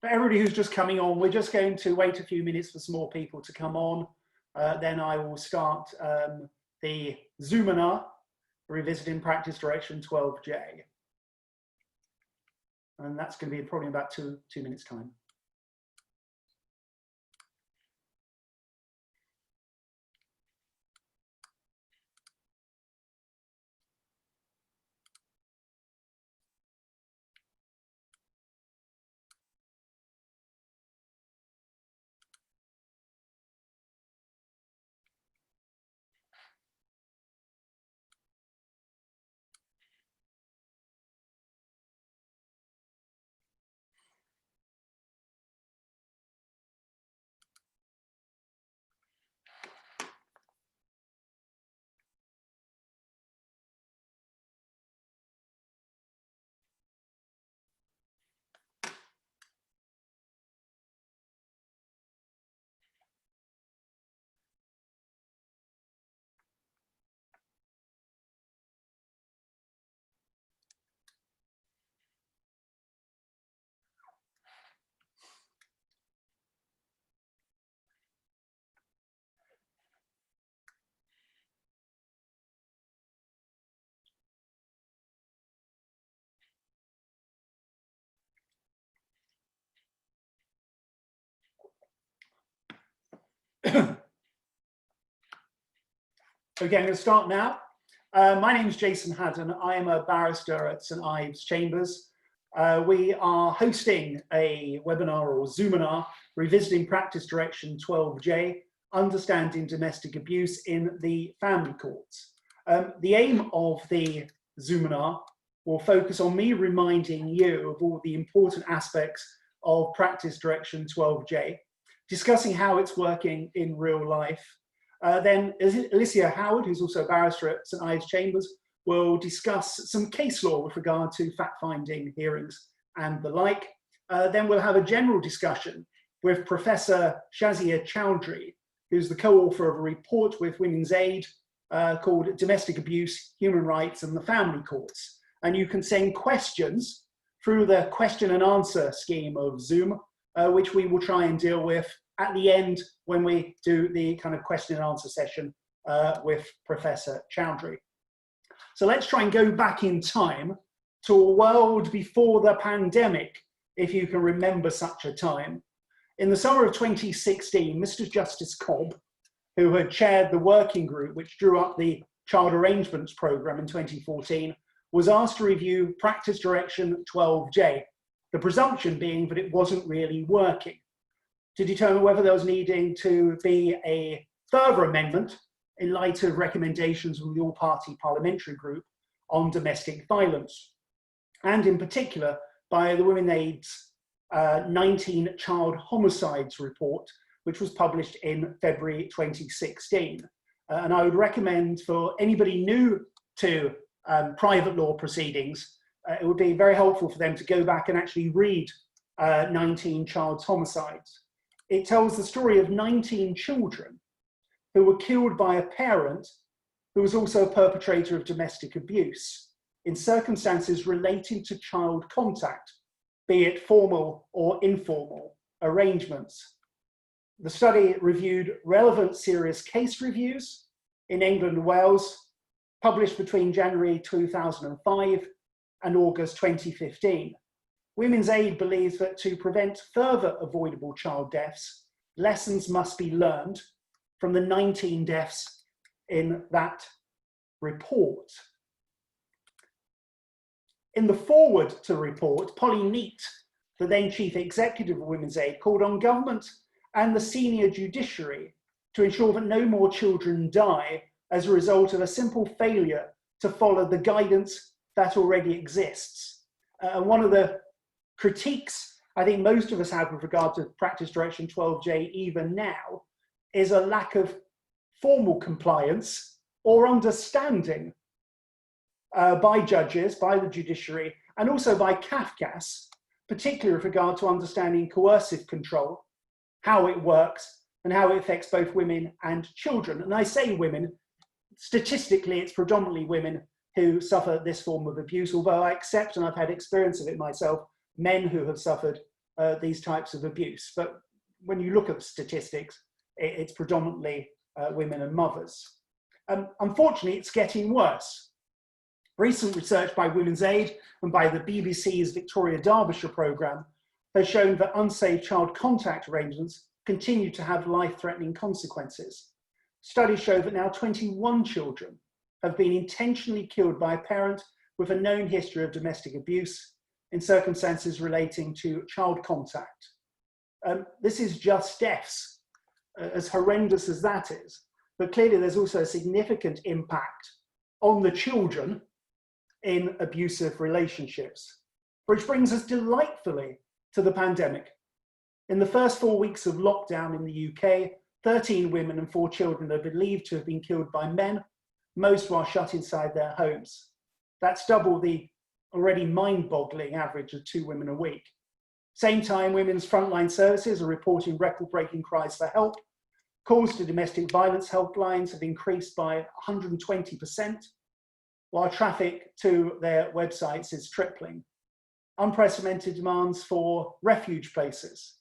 For everybody who's just coming on, we're just going to wait a few minutes for some more people to come on. Then I will start the Zoominar, Revisiting Practice Direction 12J. And that's going to be probably about two minutes' time. Okay, I'm going to start now. My name is Jason Hadden. I am a barrister at St Ives Chambers. We are hosting a webinar or Zoominar, Revisiting Practice Direction 12J, Understanding Domestic Abuse in the Family Courts. The aim of the Zoominar will focus on me reminding you of all the important aspects of Practice Direction 12J, discussing how it's working in real life. Then Alyssa Howard, who's also a barrister at St Ives Chambers, will discuss some case law with regard to fact-finding hearings and the like. Then we'll have a general discussion with Professor Shazia Choudhry, who's the co-author of a report with Women's Aid called Domestic Abuse, Human Rights and the Family Courts. And you can send questions through the question and answer scheme of Zoom, which we will try and deal with at the end when we do the kind of question and answer session with Professor Choudhry. So let's try and go back in time to a world before the pandemic, if you can remember such a time. In the summer of 2016, Mr. Justice Cobb, who had chaired the working group which drew up the Child Arrangements Programme in 2014, was asked to review Practice Direction 12J, the presumption being that it wasn't really working, to determine whether there was needing to be a further amendment in light of recommendations from the all-party parliamentary group on domestic violence, and in particular by the Women's Aid's 19 child homicides report, which was published in February 2016. And I would recommend for anybody new to private law proceedings, it would be very helpful for them to go back and actually read 19 child homicides. It tells the story of 19 children who were killed by a parent who was also a perpetrator of domestic abuse in circumstances relating to child contact, be it formal or informal arrangements. The study reviewed relevant serious case reviews in England and Wales, published between January 2005 and August 2015. Women's Aid believes that to prevent further avoidable child deaths, lessons must be learned from the 19 deaths in that report. In the foreword to the report, Polly Neate, the then Chief Executive of Women's Aid, called on government and the senior judiciary to ensure that no more children die as a result of a simple failure to follow the guidance that already exists. And one of the critiques I think most of us have with regard to Practice Direction 12J even now is a lack of formal compliance or understanding by judges, by the judiciary, and also by CAFCAS, particularly with regard to understanding coercive control, how it works, and how it affects both women and children. And I say women, statistically it's predominantly women who suffer this form of abuse, although I accept, and I've had experience of it myself, men who have suffered these types of abuse. But when you look at the statistics, it's predominantly women and mothers. Unfortunately, it's getting worse. Recent research by Women's Aid and by the BBC's Victoria Derbyshire programme has shown that unsafe child contact arrangements continue to have life-threatening consequences. Studies show that now 21 children have been intentionally killed by a parent with a known history of domestic abuse in circumstances relating to child contact. This is just deaths, as horrendous as that is, but clearly there's also a significant impact on the children in abusive relationships, which brings us delightfully to the pandemic. In the first 4 weeks of lockdown in the UK, 13 women and 4 children are believed to have been killed by men, most while shut inside their homes. That's double the already mind-boggling average of 2 women a week. Same time, women's frontline services are reporting record-breaking cries for help. Calls to domestic violence helplines have increased by 120%, while traffic to their websites is tripling. Unprecedented demands for refuge places.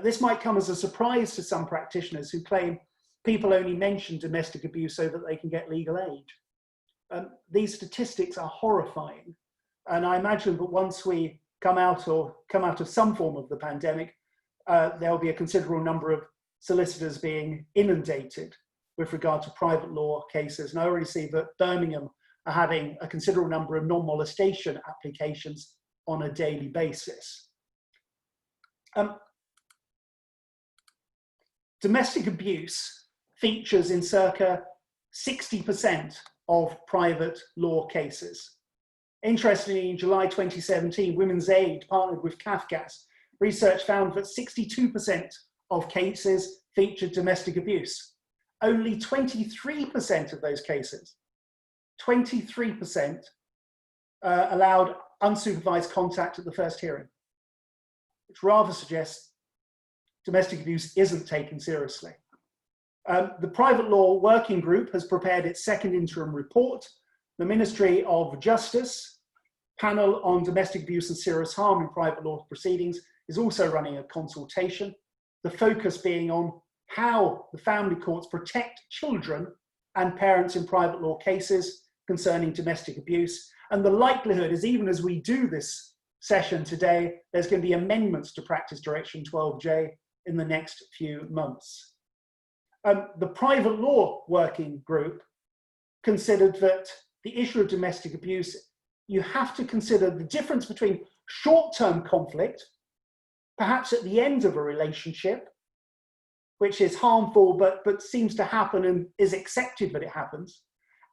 This might come as a surprise to some practitioners who claim people only mention domestic abuse so that they can get legal aid. These statistics are horrifying, and I imagine that once we come out of some form of the pandemic, there'll be a considerable number of solicitors being inundated with regard to private law cases. And I already see that Birmingham are having a considerable number of non-molestation applications on a daily basis. Domestic abuse features in circa 60% of private law cases. Interestingly, in July 2017, Women's Aid partnered with CAFCAS. Research found that 62% of cases featured domestic abuse. Only 23% of those cases, 23% allowed unsupervised contact at the first hearing, which rather suggests domestic abuse isn't taken seriously. The Private Law Working Group has prepared its second interim report. The Ministry of Justice panel on domestic abuse and serious harm in private law proceedings is also running a consultation, the focus being on how the family courts protect children and parents in private law cases concerning domestic abuse. And the likelihood is, even as we do this session today, there's going to be amendments to Practice Direction 12J in the next few months. The Private Law Working Group considered that the issue of domestic abuse, you have to consider the difference between short-term conflict, perhaps at the end of a relationship, which is harmful but seems to happen and is accepted that it happens,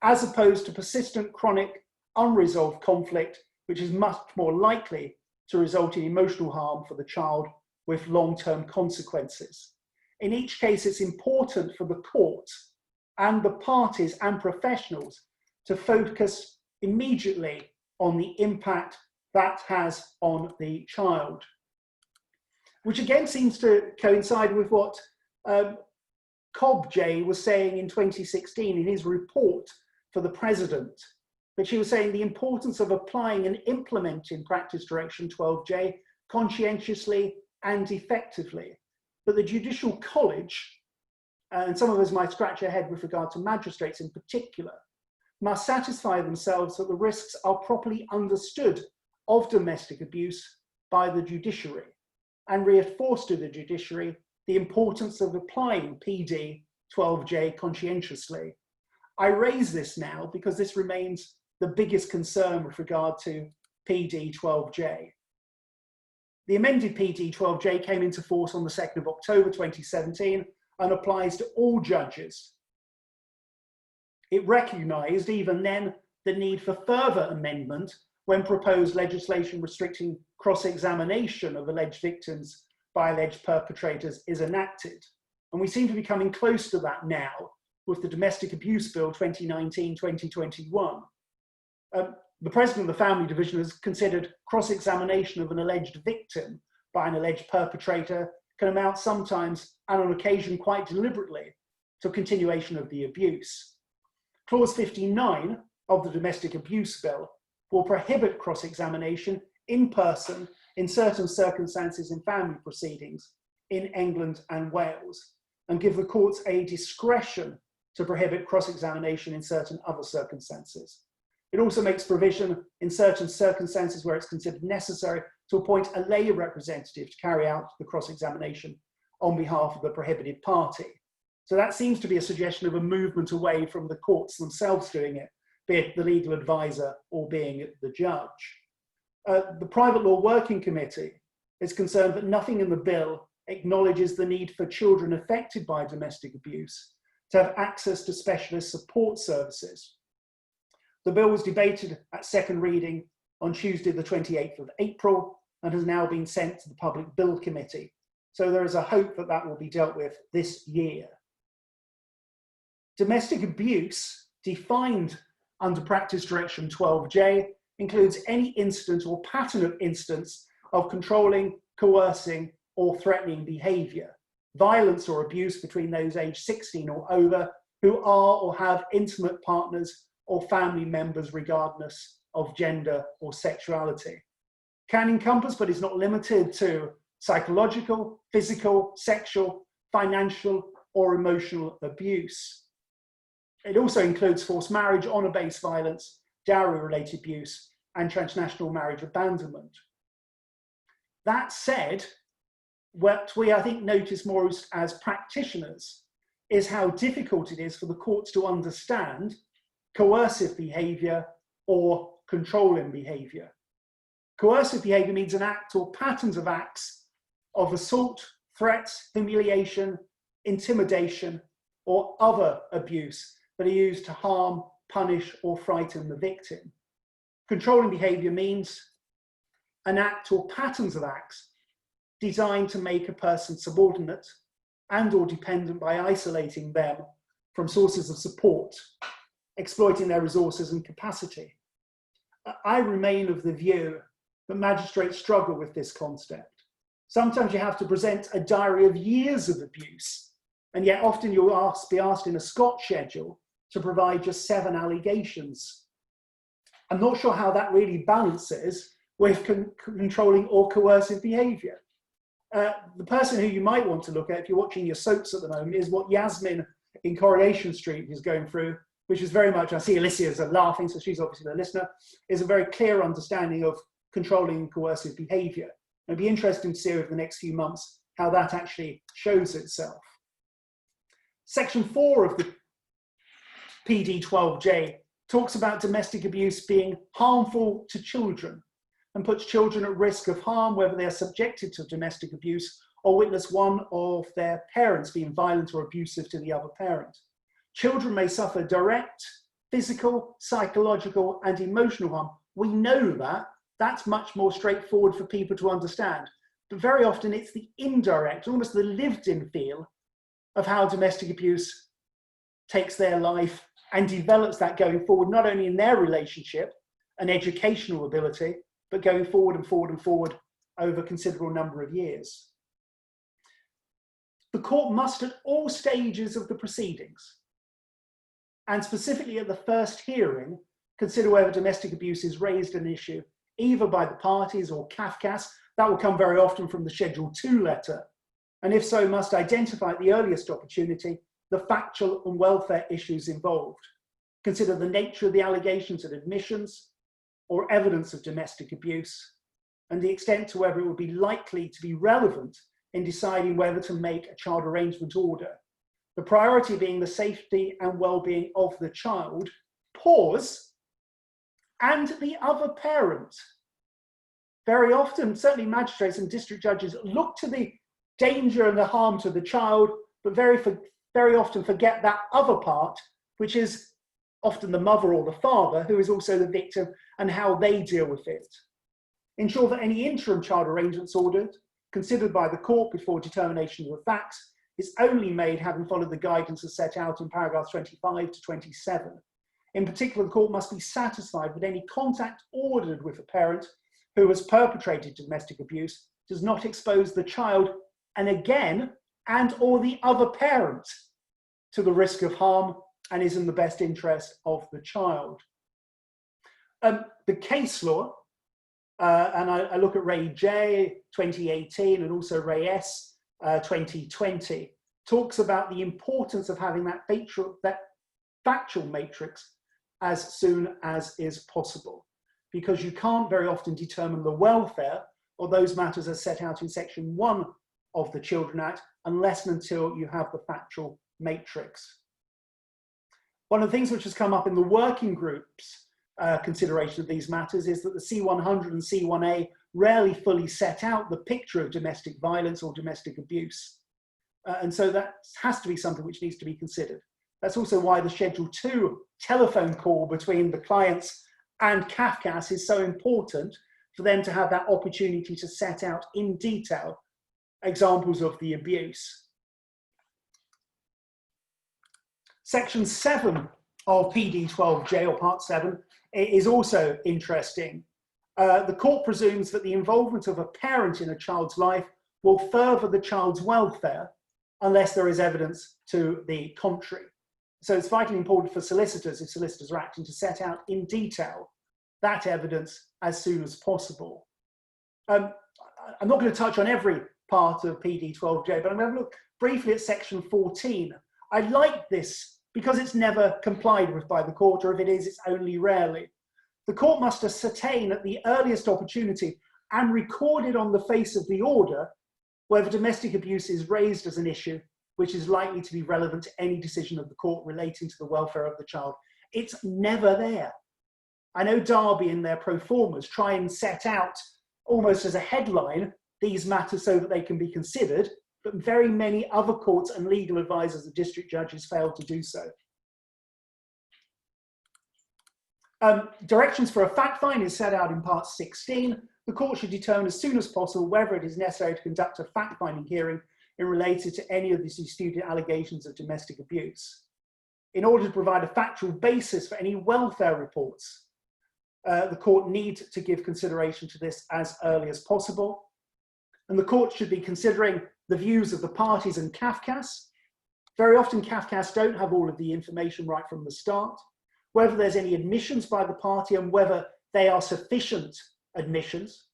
as opposed to persistent, chronic, unresolved conflict, which is much more likely to result in emotional harm for the child with long-term consequences. In each case, it's important for the court and the parties and professionals to focus immediately on the impact that has on the child, which again seems to coincide with what Cobb J was saying in 2016 in his report for the President, which he was saying the importance of applying and implementing Practice Direction 12J conscientiously and effectively. But the Judicial College, and some of us might scratch our head with regard to magistrates in particular, must satisfy themselves that the risks are properly understood of domestic abuse by the judiciary and reinforce to the judiciary the importance of applying PD 12J conscientiously. I raise this now because this remains the biggest concern with regard to PD 12J. The amended PD 12J came into force on the 2nd of October 2017 and applies to all judges. It recognised even then the need for further amendment when proposed legislation restricting cross-examination of alleged victims by alleged perpetrators is enacted. And we seem to be coming close to that now with the Domestic Abuse Bill 2019-2021. The President of the Family Division has considered cross-examination of an alleged victim by an alleged perpetrator can amount sometimes, and on occasion quite deliberately, to a continuation of the abuse. Clause 59 of the Domestic Abuse Bill will prohibit cross-examination in person in certain circumstances in family proceedings in England and Wales, and give the courts a discretion to prohibit cross-examination in certain other circumstances. It also makes provision in certain circumstances where it's considered necessary to appoint a lay representative to carry out the cross-examination on behalf of the prohibited party. So that seems to be a suggestion of a movement away from the courts themselves doing it, be it the legal advisor or being the judge. The Private Law Working Committee is concerned that nothing in the bill acknowledges the need for children affected by domestic abuse to have access to specialist support services. The bill was debated at second reading on Tuesday, the 28th of April, and has now been sent to the Public Bill Committee. So there is a hope that that will be dealt with this year. Domestic abuse, defined under Practice Direction 12J, includes any incident or pattern of instance of controlling, coercing, or threatening behaviour, violence or abuse between those aged 16 or over who are or have intimate partners or family members regardless of gender or sexuality. Can encompass, but is not limited to, psychological, physical, sexual, financial, or emotional abuse. It also includes forced marriage, honour-based violence, dowry-related abuse, and transnational marriage abandonment. That said, what we, I think, notice most as practitioners is how difficult it is for the courts to understand coercive behaviour or controlling behaviour. Coercive behaviour means an act or patterns of acts of assault, threats, humiliation, intimidation, or other abuse that are used to harm, punish, or frighten the victim. Controlling behaviour means an act or patterns of acts designed to make a person subordinate and or dependent by isolating them from sources of support, exploiting their resources and capacity. I remain of the view that magistrates struggle with this concept. Sometimes you have to present a diary of years of abuse, and yet often you'll be asked in a Scott schedule to provide just 7 allegations. I'm not sure how that really balances with controlling or coercive behaviour. The person who you might want to look at if you're watching your soaps at the moment is what Yasmin in Coronation Street is going through, which is very much, I see Alyssa's laughing, so she's obviously the listener, is a very clear understanding of controlling and coercive behaviour. It'd be interesting to see over the next few months how that actually shows itself. Section 4 of the PD 12J talks about domestic abuse being harmful to children and puts children at risk of harm whether they are subjected to domestic abuse or witness one of their parents being violent or abusive to the other parent. Children may suffer direct physical, psychological, and emotional harm. We know that. That's much more straightforward for people to understand. But very often it's the indirect, almost the lived-in feel of how domestic abuse takes their life and develops that going forward, not only in their relationship and educational ability, but going forward and forward and forward over a considerable number of years. The court must, at all stages of the proceedings, and specifically at the first hearing, consider whether domestic abuse is raised an issue, either by the parties or CAFCAS. That will come very often from the Schedule 2 letter, and if so, must identify at the earliest opportunity the factual and welfare issues involved. Consider the nature of the allegations and admissions or evidence of domestic abuse, and the extent to whether it would be likely to be relevant in deciding whether to make a child arrangement order. The priority being the safety and well-being of the child, pause, and the other parent. Very often, certainly magistrates and district judges look to the danger and the harm to the child, but very often forget that other part, which is often the mother or the father, who is also the victim, and how they deal with it. Ensure that any interim child arrangements ordered, considered by the court before determination of the facts, is only made having followed the guidance as set out in paragraphs 25 to 27. In particular, the court must be satisfied that any contact ordered with a parent who has perpetrated domestic abuse does not expose the child, and again, and or the other parent to the risk of harm and is in the best interest of the child. The case law and I look at Ray J 2018 and also Ray S 2020, talks about the importance of having that factual matrix as soon as is possible, because you can't very often determine the welfare or those matters as set out in Section 1 of the Children Act unless and until you have the factual matrix. One of the things which has come up in the working groups consideration of these matters is that the C100 and C1A rarely fully set out the picture of domestic violence or domestic abuse. And so that has to be something which needs to be considered. That's also why the Schedule 2 telephone call between the clients and CAFCAS is so important, for them to have that opportunity to set out in detail examples of the abuse. Section 7 of PD12J, or Part 7, is also interesting. The court presumes that the involvement of a parent in a child's life will further the child's welfare unless there is evidence to the contrary. So it's vitally important for solicitors, if solicitors are acting, to set out in detail that evidence as soon as possible. I'm not going to touch on every part of PD12J, but I'm going to look briefly at Section 14. I like this because it's never complied with by the court, or if it is, it's only rarely. The court must ascertain at the earliest opportunity and record it on the face of the order whether domestic abuse is raised as an issue which is likely to be relevant to any decision of the court relating to the welfare of the child. It's never there. I know Derby in their pro formas try and set out almost as a headline these matters so that they can be considered, but very many other courts and legal advisors and district judges fail to do so. Directions for a fact find is set out in Part 16. The court should determine as soon as possible whether it is necessary to conduct a fact-finding hearing in relation to any of the disputed allegations of domestic abuse, in order to provide a factual basis for any welfare reports. The court needs to give consideration to this as early as possible. And the court should be considering the views of the parties and CAFCAS. Very often CAFCAS don't have all of the information right from the start, whether there's any admissions by the party and whether they are sufficient admissions,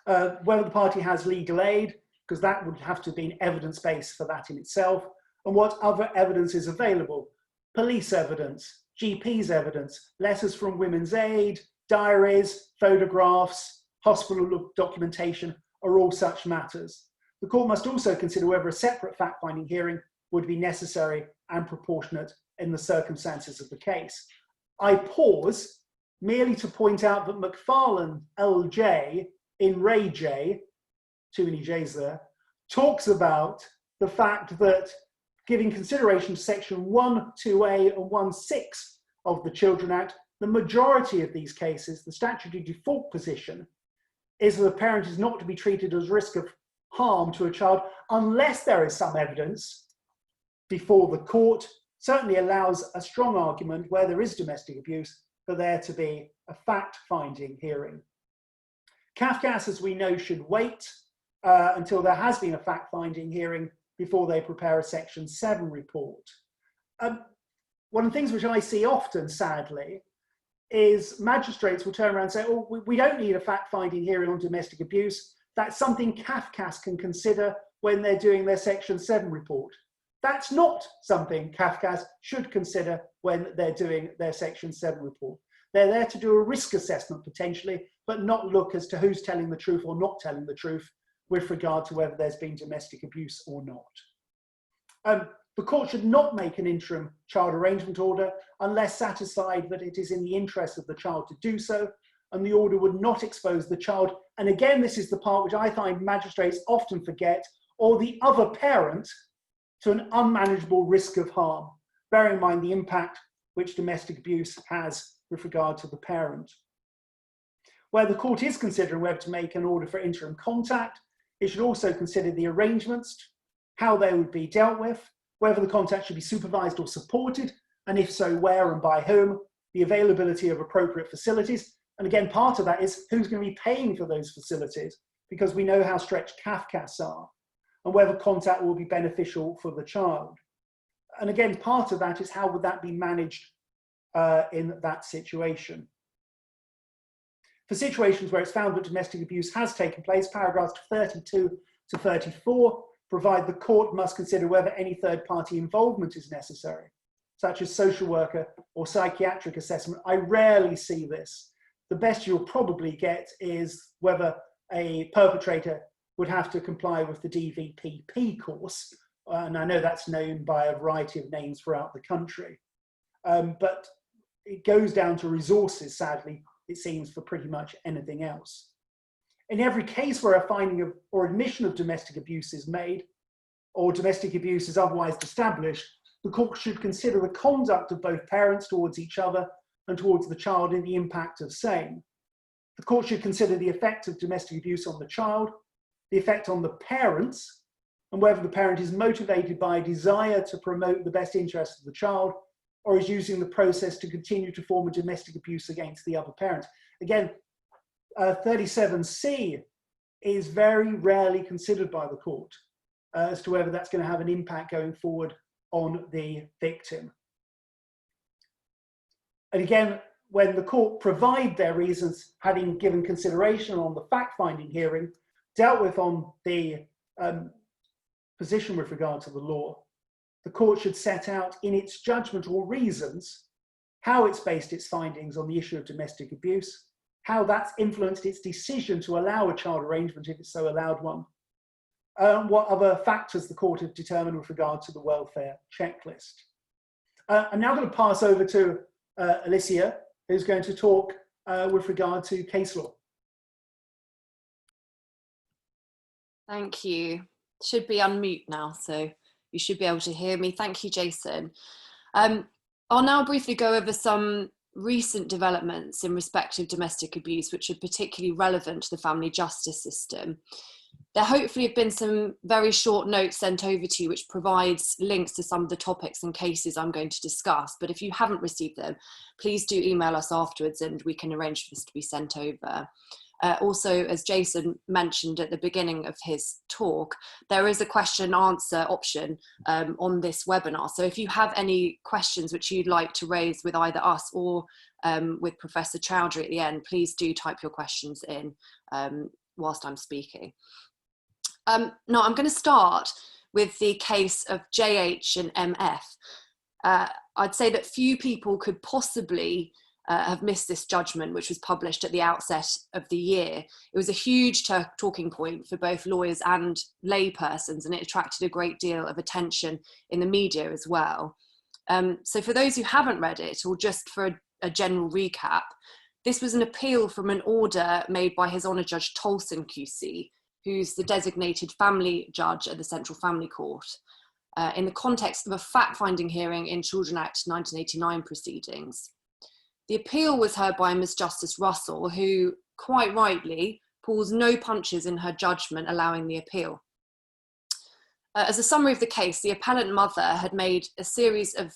whether the party has legal aid, because that would have to be an evidence base for that in itself, and what other evidence is available. Police evidence, GP's evidence, letters from Women's Aid, diaries, photographs, hospital documentation are all such matters. The court must also consider whether a separate fact-finding hearing would be necessary and proportionate in the circumstances of the case. I pause merely to point out that McFarlane LJ in Ray J, too many J's there, talks about the fact that giving consideration to Section 1, 2A and 1.6 of the Children Act, the majority of these cases, the statutory default position is that the parent is not to be treated as risk of harm to a child unless there is some evidence before the court. Certainly allows a strong argument where there is domestic abuse for there to be a fact-finding hearing. CAFCAS, as we know, should wait until there has been a fact-finding hearing before they prepare a Section 7 report. One of the things which I see often, sadly, is magistrates will turn around and say, oh, we don't need a fact-finding hearing on domestic abuse. That's something CAFCAS can consider when they're doing their Section 7 report. That's not something CAFCAS should consider when they're doing their Section 7 report. They're there to do a risk assessment potentially, but not look as to who's telling the truth or not telling the truth with regard to whether there's been domestic abuse or not. The court should not make an interim child arrangement order unless satisfied that it is in the interest of the child to do so, and the order would not expose the child. And again, this is the part which I find magistrates often forget, or the other parent, to an unmanageable risk of harm, bearing in mind the impact which domestic abuse has with regard to the parent. Where the court is considering whether to make an order for interim contact, it should also consider the arrangements, how they would be dealt with, whether the contact should be supervised or supported, and if so, where and by whom, the availability of appropriate facilities. And again, part of that is who's going to be paying for those facilities, because we know how stretched CAFCAS are, and whether contact will be beneficial for the child. And again, part of that is how would that be managed in that situation. For situations where it's found that domestic abuse has taken place, paragraphs 32 to 34 provide the court must consider whether any third-party involvement is necessary, such as social worker or psychiatric assessment. I rarely see this. The best you'll probably get is whether a perpetrator would have to comply with the DVPP course, and I know that's known by a variety of names throughout the country. But it goes down to resources, sadly, it seems, for pretty much anything else. In every case where a finding of or admission of domestic abuse is made, or domestic abuse is otherwise established, the court should consider the conduct of both parents towards each other and towards the child and the impact of same. The court should consider the effect of domestic abuse on the child, the effect on the parents, and whether the parent is motivated by a desire to promote the best interests of the child, or is using the process to continue to form a domestic abuse against the other parent. Again, 37C is very rarely considered by the court as to whether that's going to have an impact going forward on the victim. And again, when the court provide their reasons, having given consideration on the fact-finding hearing, dealt with on the position with regard to the law, the court should set out in its judgment or reasons how it's based its findings on the issue of domestic abuse, how that's influenced its decision to allow a child arrangement if it's so allowed one, what other factors the court have determined with regard to the welfare checklist. I'm now going to pass over to Alyssa, who's going to talk with regard to case law. Thank you. Should be unmute now, so you should be able to hear me. Thank you, Jason. I'll now briefly go over some recent developments in respect of domestic abuse, which are particularly relevant to the family justice system. There hopefully have been some very short notes sent over to you, which provides links to some of the topics and cases I'm going to discuss. But if you haven't received them, please do email us afterwards and we can arrange for this to be sent over. Also, as Jason mentioned at the beginning of his talk, there is a question and answer option on this webinar. So if you have any questions which you'd like to raise with either us or with Professor Choudhry at the end, please do type your questions in whilst I'm speaking. Now I'm going to start with the case of JH and MF. I'd say that few people could possibly have missed this judgment, which was published at the outset of the year. It was a huge talking point for both lawyers and laypersons, and it attracted a great deal of attention in the media as well. So for those who haven't read it, or just for a general recap, this was an appeal from an order made by His Honour Judge Tolson QC, who's the designated family judge at the Central Family Court, in the context of a fact-finding hearing in Children Act 1989 proceedings. The appeal was heard by Ms. Justice Russell, who, quite rightly, pulls no punches in her judgment allowing the appeal. As a summary of the case, the appellant mother had made a series of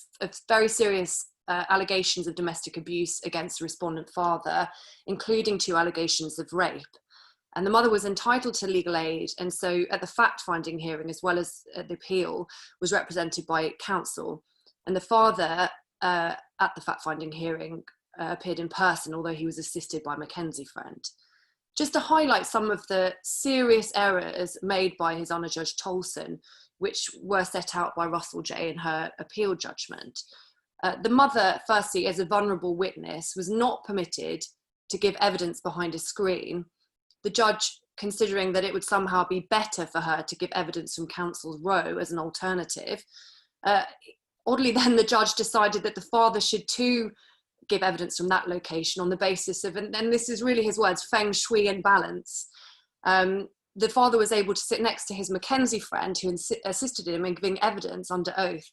very serious allegations of domestic abuse against the respondent father, including 2 allegations of rape. And the mother was entitled to legal aid, and so at the fact-finding hearing, as well as the appeal, was represented by counsel. And the father, at the fact-finding hearing, appeared in person, although he was assisted by Mackenzie friend. Just to highlight some of the serious errors made by His Honour Judge Tolson, which were set out by Russell J in her appeal judgment. The mother, firstly, as a vulnerable witness, was not permitted to give evidence behind a screen. The judge, considering that it would somehow be better for her to give evidence from counsel's row as an alternative, oddly then the judge decided that the father should too give evidence from that location on the basis of, and this is really his words, feng shui and balance. The father was able to sit next to his Mackenzie friend who assisted him in giving evidence under oath.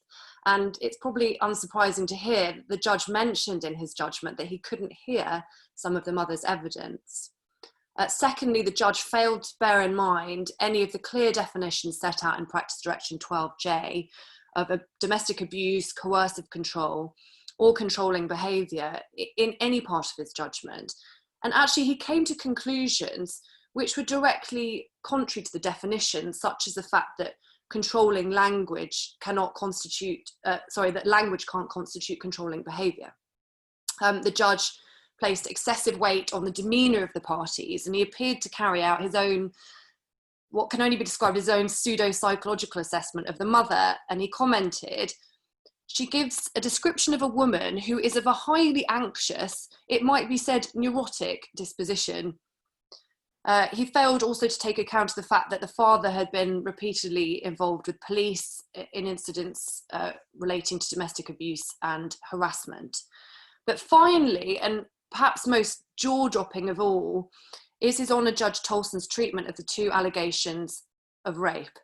And it's probably unsurprising to hear that the judge mentioned in his judgment that he couldn't hear some of the mother's evidence. Secondly, the judge failed to bear in mind any of the clear definitions set out in Practice Direction 12J of a domestic abuse, coercive control, or controlling behaviour in any part of his judgment. And actually he came to conclusions which were directly contrary to the definition, such as the fact that controlling language cannot constitute, that language can't constitute controlling behaviour. The judge placed excessive weight on the demeanour of the parties, and he appeared to carry out his own, what can only be described as his own pseudo-psychological assessment of the mother. And he commented, "She gives a description of a woman who is of a highly anxious, it might be said neurotic disposition." He failed also to take account of the fact that the father had been repeatedly involved with police in incidents relating to domestic abuse and harassment. But finally, and perhaps most jaw-dropping of all, is His Honour Judge Tolson's treatment of the two allegations of rape.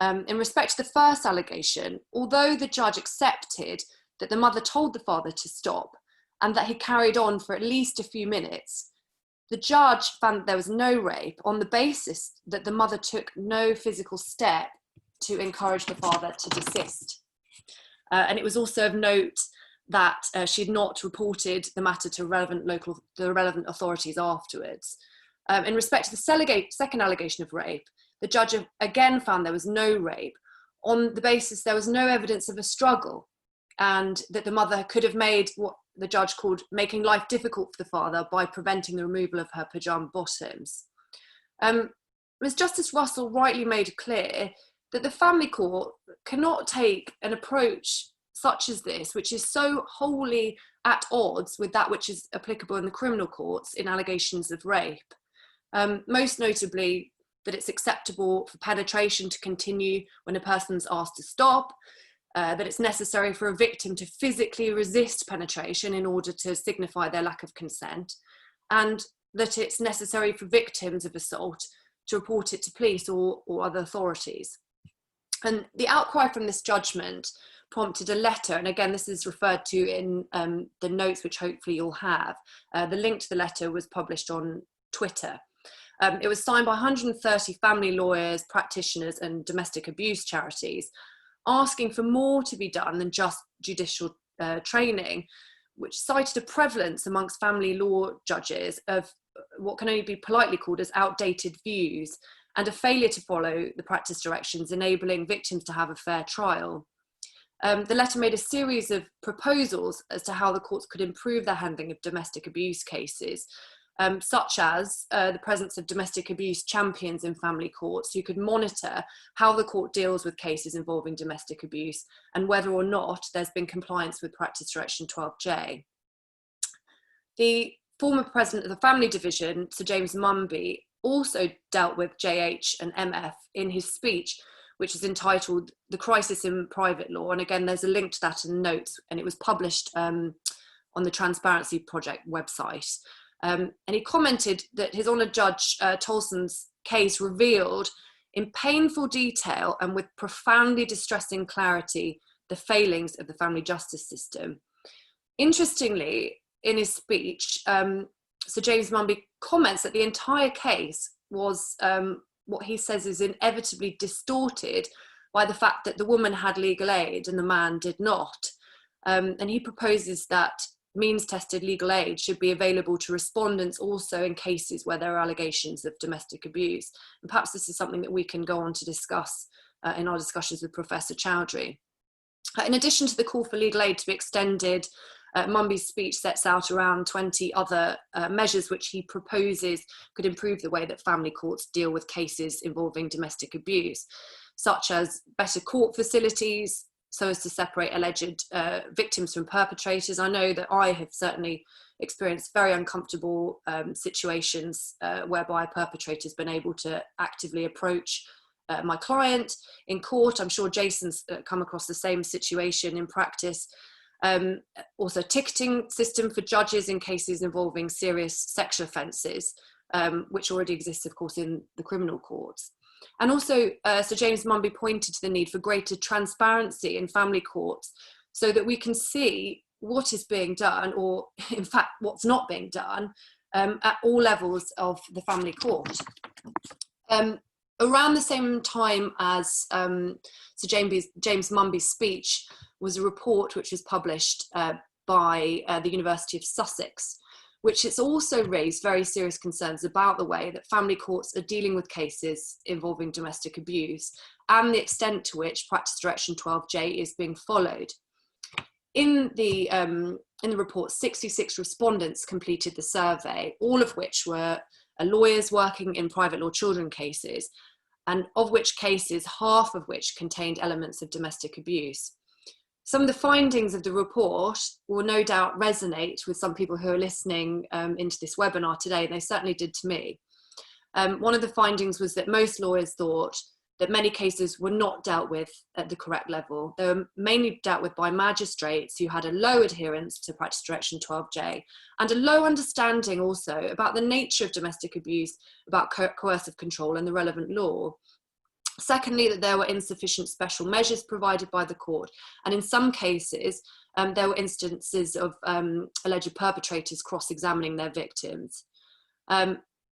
In respect to the first allegation, although the judge accepted that the mother told the father to stop and that he carried on for at least a few minutes, the judge found that there was no rape on the basis that the mother took no physical step to encourage the father to desist. And it was also of note that she had not reported the matter to the relevant authorities afterwards. In respect to the second allegation of rape, the judge again found there was no rape on the basis there was no evidence of a struggle, and that the mother could have made what the judge called making life difficult for the father by preventing the removal of her pyjama bottoms. As Justice Russell rightly made clear, that the family court cannot take an approach such as this, which is so wholly at odds with that which is applicable in the criminal courts in allegations of rape. Most notably, that it's acceptable for penetration to continue when a person's asked to stop, that it's necessary for a victim to physically resist penetration in order to signify their lack of consent, and that it's necessary for victims of assault to report it to police or other authorities. And the outcry from this judgment prompted a letter, and again this is referred to in the notes which hopefully you'll have. The link to the letter was published on Twitter. It was signed by 130 family lawyers, practitioners and domestic abuse charities, asking for more to be done than just judicial training, which cited a prevalence amongst family law judges of what can only be politely called as outdated views, and a failure to follow the practice directions enabling victims to have a fair trial. The letter made a series of proposals as to how the courts could improve their handling of domestic abuse cases, such as the presence of domestic abuse champions in family courts who could monitor how the court deals with cases involving domestic abuse and whether or not there's been compliance with Practice Direction 12J. The former president of the Family Division, Sir James Mumby, also dealt with JH and MF in his speech, which is entitled "The Crisis in Private Law." And again, there's a link to that in the notes, and it was published on the Transparency Project website. And he commented that His Honour Judge Tolson's case revealed in painful detail and with profoundly distressing clarity the failings of the family justice system. Interestingly, in his speech, Sir James Mumby comments that the entire case was what he says is inevitably distorted by the fact that the woman had legal aid and the man did not. And he proposes that means-tested legal aid should be available to respondents also in cases where there are allegations of domestic abuse. And perhaps this is something that we can go on to discuss in our discussions with Professor Choudhry. In addition to the call for legal aid to be extended, Mumby's speech sets out around 20 other measures which he proposes could improve the way that family courts deal with cases involving domestic abuse, such as better court facilities, so as to separate alleged victims from perpetrators. I know that I have certainly experienced very uncomfortable situations whereby a perpetrator has been able to actively approach my client in court. I'm sure Jason's come across the same situation in practice. Also ticketing system for judges in cases involving serious sexual offences, which already exists, of course, in the criminal courts. And also, Sir James Mumby pointed to the need for greater transparency in family courts so that we can see what is being done, or in fact, what's not being done at all levels of the family court. Around the same time as Sir James Mumby's speech was a report which was published by the University of Sussex, which has also raised very serious concerns about the way that family courts are dealing with cases involving domestic abuse and the extent to which Practice Direction 12J is being followed. In the in the report, 66 respondents completed the survey, all of which were lawyers working in private law children cases, and of which cases, half of which contained elements of domestic abuse. Some of the findings of the report will no doubt resonate with some people who are listening into this webinar today, and they certainly did to me. One of the findings was that most lawyers thought that many cases were not dealt with at the correct level. They were mainly dealt with by magistrates who had a low adherence to Practice Direction 12J and a low understanding also about the nature of domestic abuse, about coercive control and the relevant law. Secondly, that there were insufficient special measures provided by the court, and in some cases there were instances of alleged perpetrators cross-examining their victims.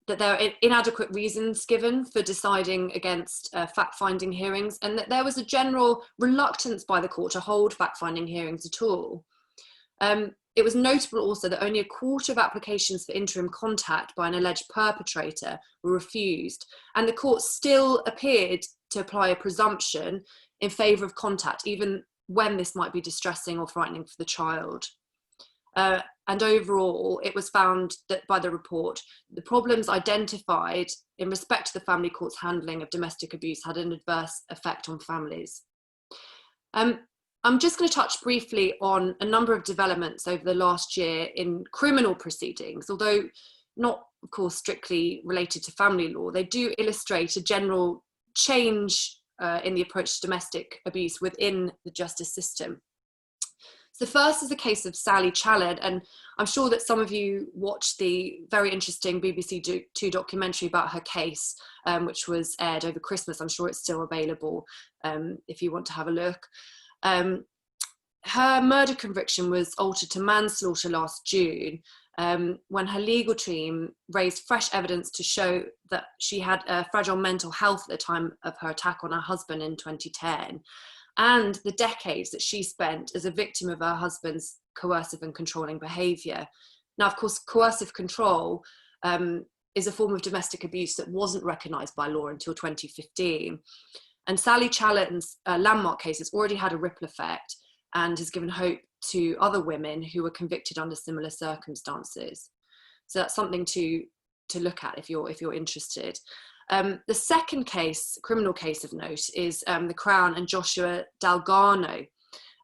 That there are inadequate reasons given for deciding against fact-finding hearings, and that there was a general reluctance by the court to hold fact-finding hearings at all. It was notable also that only a quarter of applications for interim contact by an alleged perpetrator were refused, and the court still appeared to apply a presumption in favour of contact, even when this might be distressing or frightening for the child. And overall, it was found that by the report, the problems identified in respect to the family court's handling of domestic abuse had an adverse effect on families. I'm just going to touch briefly on a number of developments over the last year in criminal proceedings, although not, of course, strictly related to family law. They do illustrate a general change in the approach to domestic abuse within the justice system. So the first is the case of Sally Chalid, and I'm sure that some of you watched the very interesting BBC Two documentary about her case, which was aired over Christmas. I'm sure it's still available if you want to have a look. Her murder conviction was altered to manslaughter last June when her legal team raised fresh evidence to show that she had fragile mental health at the time of her attack on her husband in 2010. And the decades that she spent as a victim of her husband's coercive and controlling behaviour. Now, of course, coercive control is a form of domestic abuse that wasn't recognised by law until 2015. And Sally Chalid's landmark case has already had a ripple effect and has given hope to other women who were convicted under similar circumstances. So that's something to look at if you're interested. The second case, criminal case of note, is the Crown and Joshua Delgado.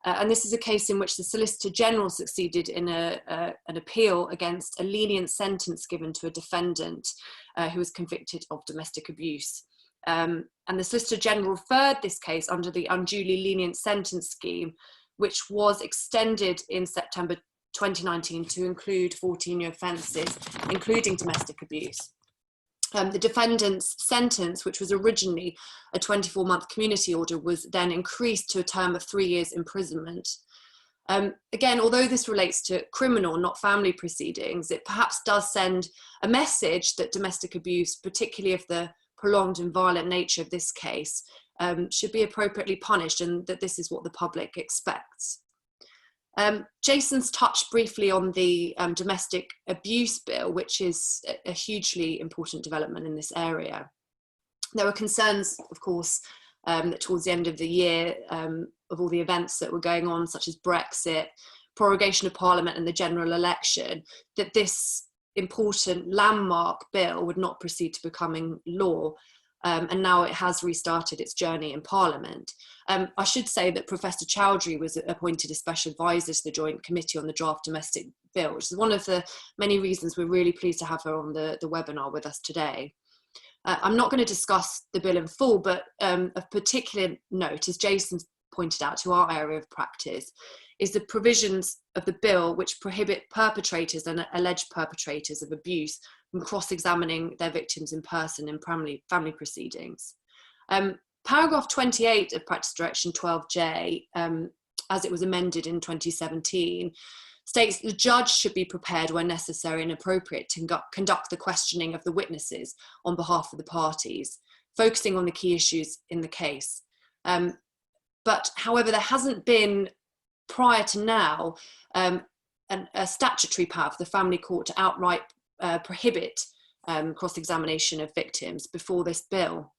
And this is a case in which the Solicitor General succeeded in an appeal against a lenient sentence given to a defendant who was convicted of domestic abuse. And the Solicitor General referred this case under the unduly lenient sentence scheme, which was extended in September 2019 to include 14 new offences, including domestic abuse. The defendant's sentence, which was originally a 24-month community order, was then increased to a term of 3 years imprisonment. Again, although this relates to criminal, not family proceedings, it perhaps does send a message that domestic abuse, particularly of the prolonged and violent nature of this case, should be appropriately punished, and that this is what the public expects. Jason's touched briefly on the domestic abuse bill, which is a hugely important development in this area. There were concerns, of course, that towards the end of the year, of all the events that were going on, such as Brexit, prorogation of Parliament and the general election, that this important landmark bill would not proceed to becoming law. And now it has restarted its journey in Parliament. I should say that Professor Choudhry was appointed as Special Advisor to the Joint Committee on the Draft Domestic Bill, which is one of the many reasons we're really pleased to have her on the webinar with us today. I'm not going to discuss the bill in full, but of particular note, as Jason's pointed out to our area of practice, is the provisions of the bill which prohibit perpetrators and alleged perpetrators of abuse from cross-examining their victims in person in family proceedings. Paragraph 28 of Practice Direction 12J, as it was amended in 2017, states the judge should be prepared where necessary and appropriate to conduct the questioning of the witnesses on behalf of the parties, focusing on the key issues in the case. But however, there hasn't been, prior to now, a statutory power for the family court to outright prohibit cross-examination of victims before this bill.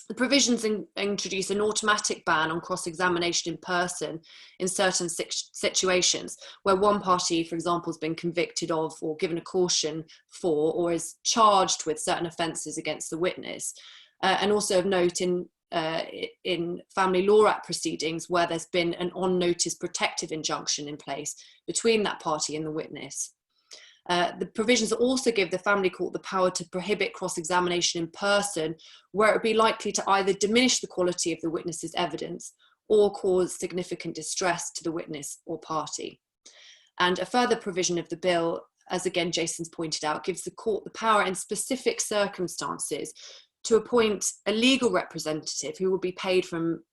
The provisions introduce an automatic ban on cross-examination in person in certain situations where one party, for example, has been convicted of or given a caution for or is charged with certain offences against the witness. And also of note in Family Law Act proceedings where there's been an on-notice protective injunction in place between that party and the witness. The provisions also give the family court the power to prohibit cross-examination in person where it would be likely to either diminish the quality of the witness's evidence or cause significant distress to the witness or party. And a further provision of the bill, as again Jason's pointed out, gives the court the power in specific circumstances to appoint a legal representative who will be paid from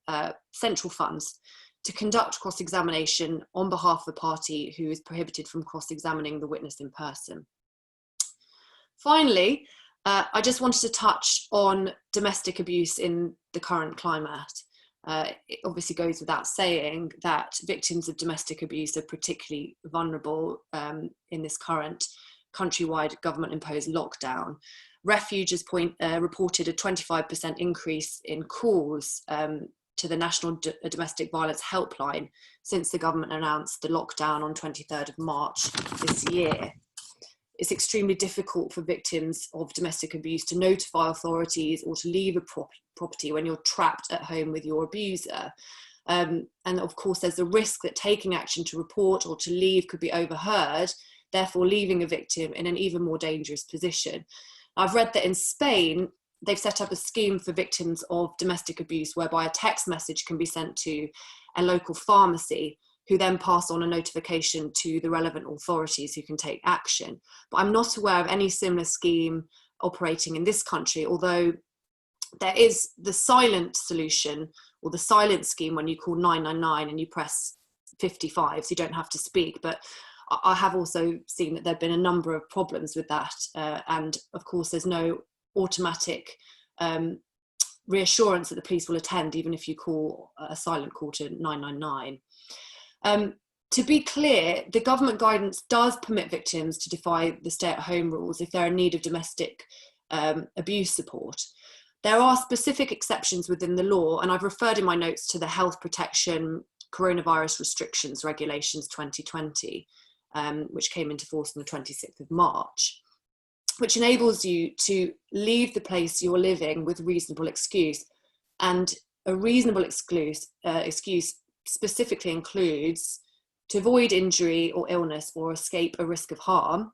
central funds to conduct cross-examination on behalf of the party who is prohibited from cross-examining the witness in person. Finally, I just wanted to touch on domestic abuse in the current climate. It obviously goes without saying that victims of domestic abuse are particularly vulnerable in this current countrywide government-imposed lockdown. Refuge has reported a 25% increase in calls to the National Domestic Violence Helpline since the government announced the lockdown on 23rd of March this year. It's extremely difficult for victims of domestic abuse to notify authorities or to leave a property when you're trapped at home with your abuser. And of course, there's a risk that taking action to report or to leave could be overheard, therefore leaving a victim in an even more dangerous position. I've read that in Spain, they've set up a scheme for victims of domestic abuse whereby a text message can be sent to a local pharmacy who then pass on a notification to the relevant authorities who can take action. But I'm not aware of any similar scheme operating in this country, although there is the silent solution or the silent scheme when you call 999 and you press 55, so you don't have to speak. But I have also seen that there have been a number of problems with that. And of course, there's no automatic reassurance that the police will attend, even if you call a silent call to 999. To be clear, the government guidance does permit victims to defy the stay-at-home rules if they're in need of domestic abuse support. There are specific exceptions within the law, and I've referred in my notes to the Health Protection Coronavirus Restrictions Regulations 2020, which came into force on the 26th of March, which enables you to leave the place you're living with reasonable excuse. And a reasonable excuse specifically includes to avoid injury or illness or escape a risk of harm,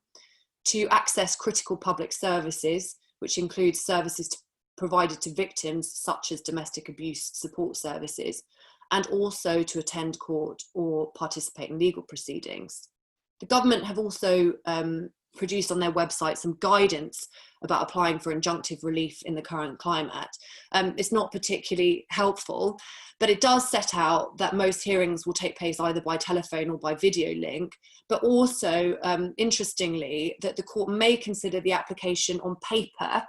to access critical public services, which includes services provided to victims such as domestic abuse support services, and also to attend court or participate in legal proceedings. The government have also produced on their website some guidance about applying for injunctive relief in the current climate. It's not particularly helpful, but it does set out that most hearings will take place either by telephone or by video link, but also, interestingly, that the court may consider the application on paper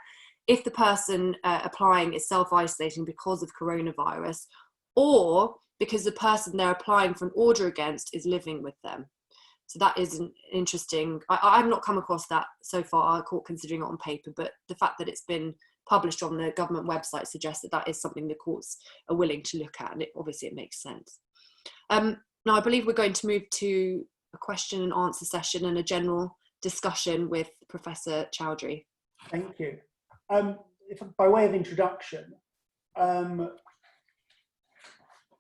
if the person applying is self-isolating because of coronavirus, or because the person they're applying for an order against is living with them. So that is an interesting, I've not come across that so far, a court considering it on paper, but the fact that it's been published on the government website suggests that that is something the courts are willing to look at, and obviously it makes sense. Now I believe we're going to move to a question and answer session and a general discussion with Professor Choudhry. Thank you. By way of introduction,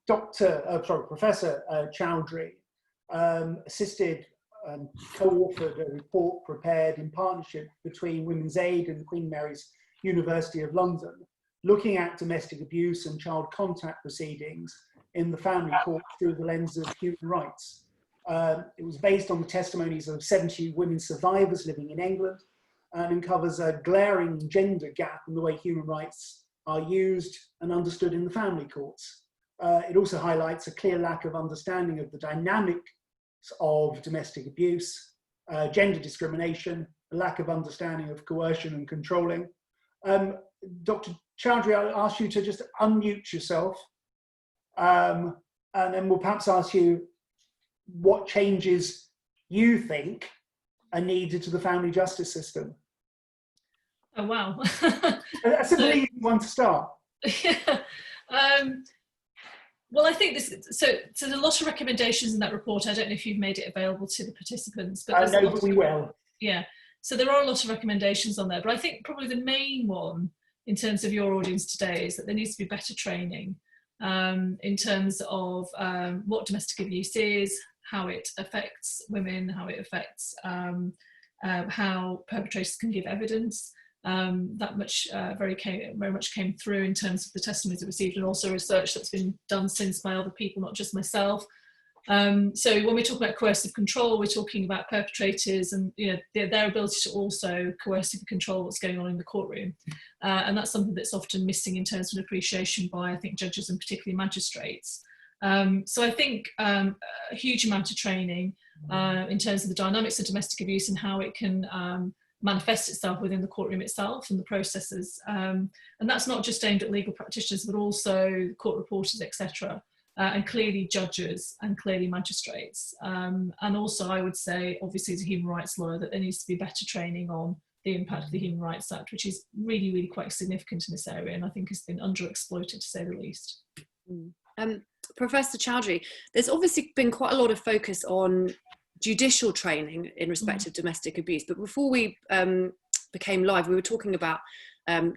Professor Choudhry assisted and co-authored a report prepared in partnership between Women's Aid and Queen Mary's University of London, looking at domestic abuse and child contact proceedings in the family court through the lens of human rights. It was based on the testimonies of 70 women survivors living in England, and uncovers a glaring gender gap in the way human rights are used and understood in the family courts. It also highlights a clear lack of understanding of the dynamics of domestic abuse, gender discrimination, a lack of understanding of coercion and controlling. Dr. Choudhry, I'll ask you to just unmute yourself, and then we'll perhaps ask you what changes you think are needed to the family justice system. Oh, wow. That's a really easy one to start. Yeah. Well, I think this. So there's a lot of recommendations in that report. I don't know if you've made it available to the participants, but there's no, but we will. Yeah. So there are a lot of recommendations on there, but I think probably the main one in terms of your audience today is that there needs to be better training in terms of what domestic abuse is, how it affects women, how it affects how perpetrators can give evidence. That much very much came through in terms of the testimonies that received, and also research that's been done since by other people, not just myself. So when we talk about coercive control, we're talking about perpetrators and their ability to also coercively control what's going on in the courtroom, and that's something that's often missing in terms of appreciation by, I think, judges and particularly magistrates. So I think a huge amount of training in terms of the dynamics of domestic abuse and how it can manifest itself within the courtroom itself and the processes, and that's not just aimed at legal practitioners but also court reporters, etc., and clearly judges and clearly magistrates, and also I would say obviously as a human rights lawyer that there needs to be better training on the impact of the Human Rights Act, which is really, really quite significant in this area and I think has been underexploited to say the least. Professor Choudhry, there's obviously been quite a lot of focus on judicial training in respect of domestic abuse, but before we became live we were talking about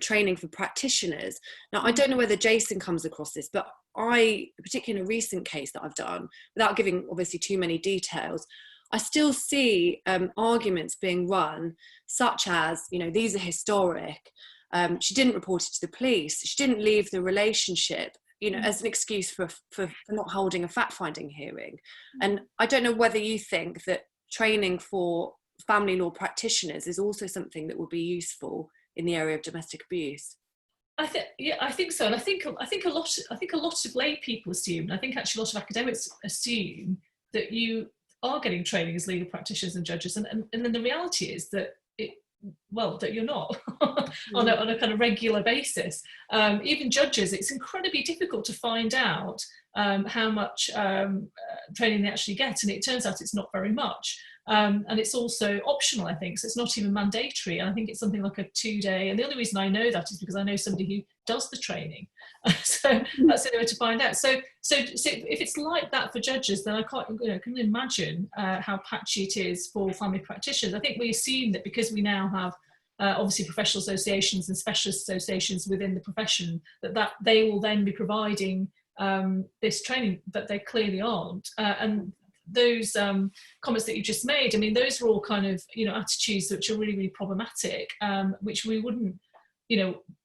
training for practitioners. Now I don't know whether Jason comes across this, but particularly in a recent case that I've done, without giving obviously too many details, I still see arguments being run such as, these are historic, she didn't report it to the police, she didn't leave the relationship, as an excuse for not holding a fact-finding hearing. And I don't know whether you think that training for family law practitioners is also something that would be useful in the area of domestic abuse. I think so, and I think a lot of lay people assume, and I think actually a lot of academics assume that you are getting training as legal practitioners and judges, and then the reality is that that you're not on a kind of regular basis. Even judges, it's incredibly difficult to find out how much training they actually get, and it turns out it's not very much. And it's also optional, I think, so it's not even mandatory. And I think it's something like a 2-day, and the only reason I know that is because I know somebody who does the training. So that's the only way to find out. So if it's like that for judges, then I can imagine how patchy it is for family practitioners. I think we assume that because we now have obviously professional associations and specialist associations within the profession, that they will then be providing this training, but they clearly aren't. And those comments that you just made, I mean, those are all kind of, attitudes which are really, really problematic, which we wouldn't,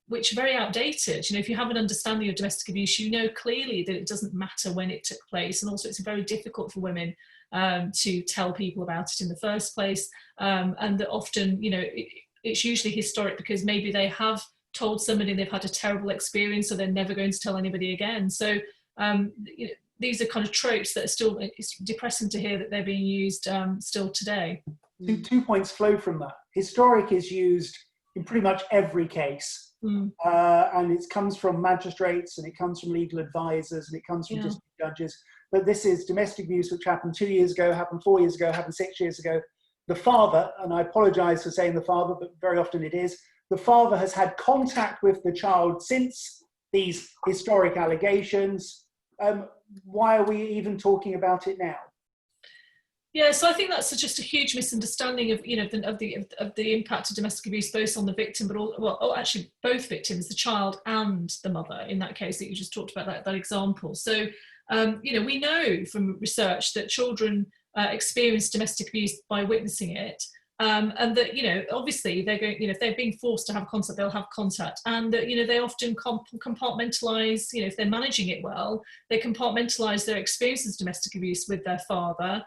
which are very outdated. If you have an understanding of domestic abuse, clearly that it doesn't matter when it took place. And also it's very difficult for women to tell people about it in the first place. And that often, it's usually historic because maybe they have told somebody they've had a terrible experience, so they're never going to tell anybody again. So, these are kind of tropes that are still, it's depressing to hear that they're being used still today. Two points flow from that. Historic is used in pretty much every case. And it comes from magistrates, and it comes from legal advisors, and it comes from district judges. But this is domestic abuse which happened 2 years ago, happened 4 years ago, happened 6 years ago. The father, and I apologize for saying the father, but very often it is, the father has had contact with the child since these historic allegations. Why are we even talking about it now? Yeah, so I think that's just a huge misunderstanding of the impact of domestic abuse, both on the victim, but actually both victims, the child and the mother. In that case that you just talked about, that example. So we know from research that children experience domestic abuse by witnessing it. And that, obviously they're going, if they're being forced to have contact, they'll have contact. And that, they often compartmentalise, if they're managing it well, they compartmentalise their experiences of domestic abuse with their father,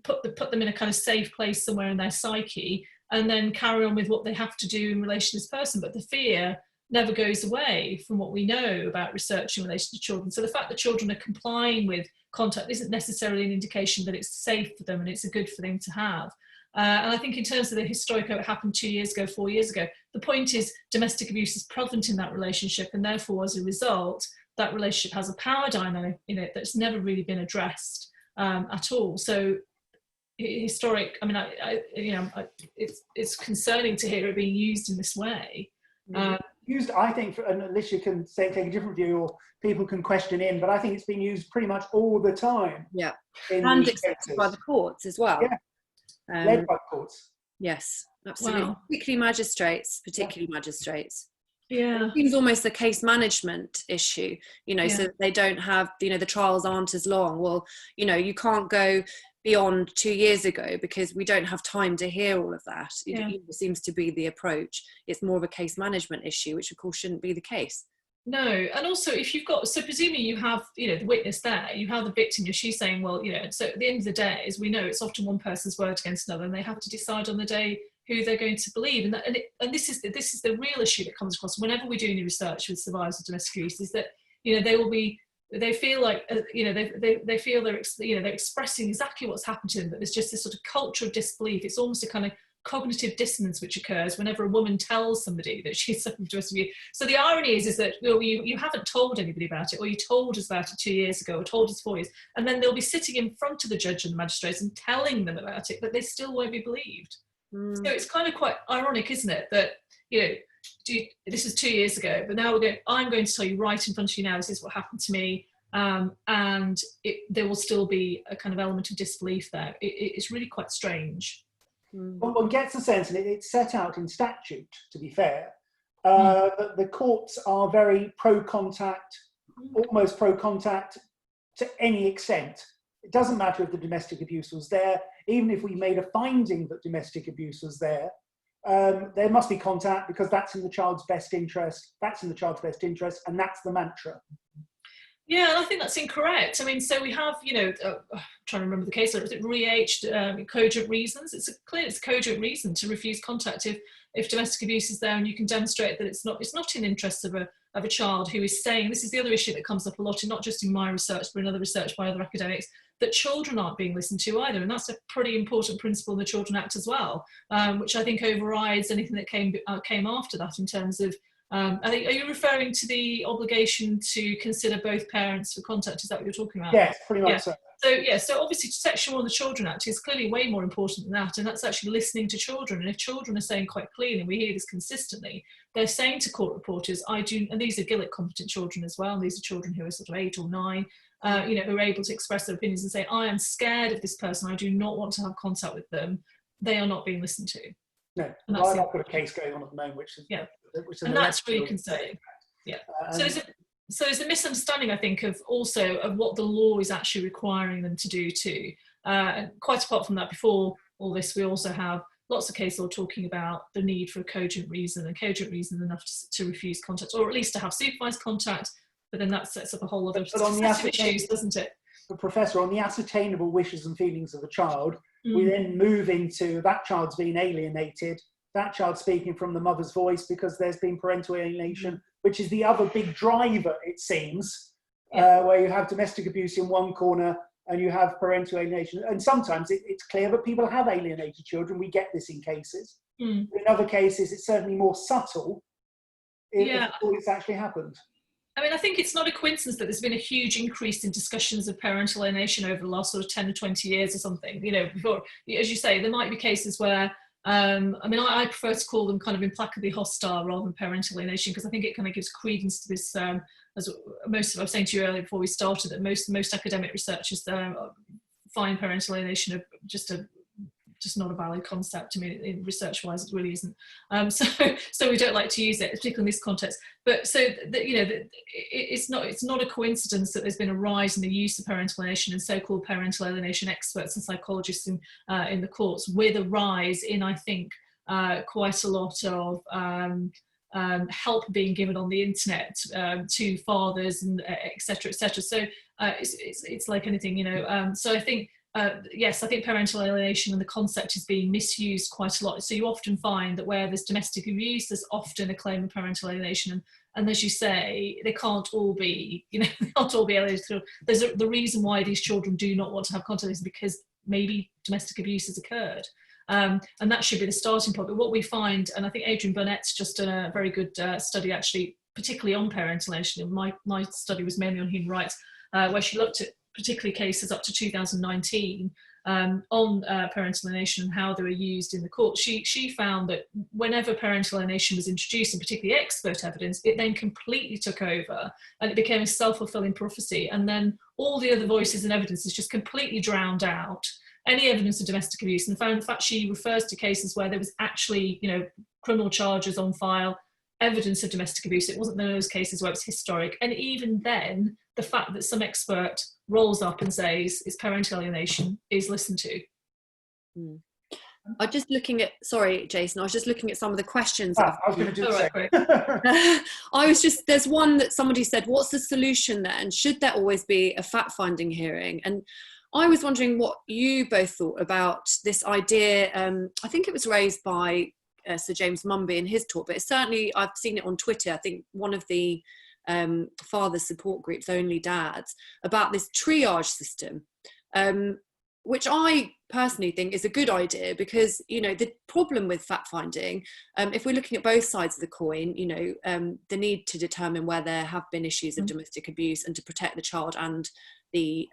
put them in a kind of safe place somewhere in their psyche, and then carry on with what they have to do in relation to this person. But the fear never goes away from what we know about research in relation to children. So the fact that children are complying with contact isn't necessarily an indication that it's safe for them and it's a good thing to have. And I think in terms of the historic, it happened 2 years ago, 4 years ago, the point is domestic abuse is prevalent in that relationship, and therefore as a result that relationship has a power dynamic in it that's never really been addressed at all. So historic, I mean, it's concerning to hear it being used in this way. used, I think, and Alicia can say, take a different view, or people can question in, but I think it's been used pretty much all the time. Yeah, in and these accepted cases. by the courts as well. Yeah, led by courts. Yes, absolutely. Wow. Particularly magistrates. Yeah. It seems almost a case management issue, you know, so they don't have, you know, the trials aren't as long. Well, you know, you can't go beyond 2 years ago because we don't have time to hear all of that. It seems to be the approach. It's more of a case management issue, which of course shouldn't be the case. No, and also if you've got, so presumably you have, you know, the witness there, you have the victim, she's saying, well, you know, so at the end of the day, as we know, it's often one person's word against another, and they have to decide on the day who they're going to believe. And this is the real issue that comes across whenever we do any research with survivors of domestic abuse, is that, you know, they feel like, you know, they feel they're expressing exactly what's happened to them, but there's just this sort of culture of disbelief. It's almost a kind of cognitive dissonance which occurs whenever a woman tells somebody that she's suffering from domestic abuse. So the irony is that, you know, you haven't told anybody about it, or you told us about it 2 years ago, or told us 4 years, and then they'll be sitting in front of the judge and the magistrates and telling them about it, but they still won't be believed. So it's kind of quite ironic, isn't it, that, you know, this is 2 years ago, but now I'm going to tell you right in front of you now, this is what happened to me, and there will still be a kind of element of disbelief there. It's really quite strange. Well, one gets a sense, and it's set out in statute, to be fair, that the courts are very pro-contact, almost pro-contact to any extent. It doesn't matter if the domestic abuse was there. Even if we made a finding that domestic abuse was there, there must be contact because that's in the child's best interest. That's in the child's best interest, and that's the mantra. Yeah, and I think that's incorrect. I mean, so we have, you know, trying to remember the case, is it re-aged cogent reasons? It's a cogent reason to refuse contact if domestic abuse is there, and you can demonstrate that it's not in the interest of a child who is saying, this is the other issue that comes up a lot, and not just in my research, but in other research by other academics, that children aren't being listened to either, and that's a pretty important principle in the Children Act as well, which I think overrides anything that came after that in terms of. Are you referring to the obligation to consider both parents for contact? Is that what you're talking about? Yes, pretty much so. So obviously Section 1 of the Children Act is clearly way more important than that, and that's actually listening to children. And if children are saying quite clearly, and we hear this consistently, they're saying to court reporters, and these are Gillett competent children as well, and these are children who are sort of 8 or 9, you know, who are able to express their opinions and say, I am scared of this person, I do not want to have contact with them. They are not being listened to. No, I've got a case going on at the moment, which is and that's where you can say, so there's a misunderstanding, I think, of what the law is actually requiring them to do too. And quite apart from that, before all this, we also have lots of case law talking about the need for a cogent reason, enough to refuse contact, or at least to have supervised contact. But then that sets up a whole other set of issues, doesn't it? Professor, on the ascertainable wishes and feelings of the child, we then move into that child's being alienated, that child speaking from the mother's voice because there's been parental alienation, which is the other big driver, it seems, where you have domestic abuse in one corner and you have parental alienation. And sometimes it's clear that people have alienated children. We get this in cases. In other cases, it's certainly more subtle if it's actually happened. I mean, I think it's not a coincidence that there's been a huge increase in discussions of parental alienation over the last sort of 10 or 20 years or something. You know, before, as you say, there might be cases where, I mean, I prefer to call them kind of implacably hostile rather than parental alienation, because I think it kind of gives credence to this, as I was saying to you earlier before we started, that most academic researchers find parental alienation just not a valid concept. I mean, research-wise, it really isn't. So we don't like to use it, particularly in this context. But so it's not a coincidence that there's been a rise in the use of parental alienation and so-called parental alienation experts and psychologists in the courts, with a rise in, I think, quite a lot of help being given on the internet to fathers and et cetera, et cetera. So it's like anything, you know. So I think. Yes, I think parental alienation and the concept is being misused quite a lot. So you often find that where there's domestic abuse, there's often a claim of parental alienation. And as you say, they can't all be, you know, they can't all be alienated. The reason why these children do not want to have contact is because maybe domestic abuse has occurred. And that should be the starting point. But what we find, and I think Adrian Burnett's just done a very good study, actually, particularly on parental alienation. My study was mainly on human rights, where she looked at particularly cases up to 2019, on parental alienation and how they were used in the court, she found that whenever parental alienation was introduced, and particularly expert evidence, it then completely took over and it became a self-fulfilling prophecy. And then all the other voices and evidence is just completely drowned out any evidence of domestic abuse. And in fact, she refers to cases where there was actually, criminal charges on file, evidence of domestic abuse. It wasn't those cases where it was historic. And even then, the fact that some expert rolls up and says it's parental alienation is listened to. I'm just looking at, sorry, Jason, I was just looking at some of the questions. I was going to do the same. There's one that somebody said, what's the solution then? Should there always be a fact-finding hearing? And I was wondering what you both thought about this idea. I think it was raised by Sir James Mumby in his talk, but certainly I've seen it on Twitter. I think one of the father support groups, Only Dads, about this triage system, which I personally think is a good idea because, the problem with fact-finding, if we're looking at both sides of the coin, the need to determine where there have been issues of domestic abuse and to protect the child and the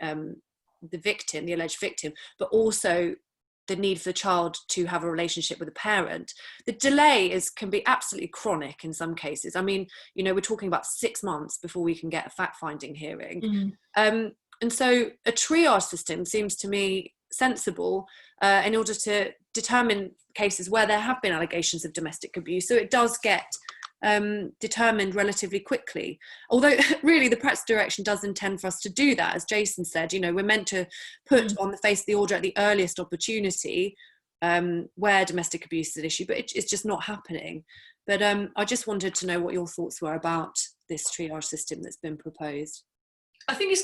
victim, the alleged victim, but also the need for the child to have a relationship with a parent. The delay can be absolutely chronic in some cases. I mean, we're talking about 6 months before we can get a fact-finding hearing. And so a triage system seems to me sensible in order to determine cases where there have been allegations of domestic abuse. So it does get determined relatively quickly. Although really the practice direction does intend for us to do that. As Jason said, we're meant to put on the face of the order at the earliest opportunity where domestic abuse is an issue, but it's just not happening. But I just wanted to know what your thoughts were about this triage system that's been proposed. I think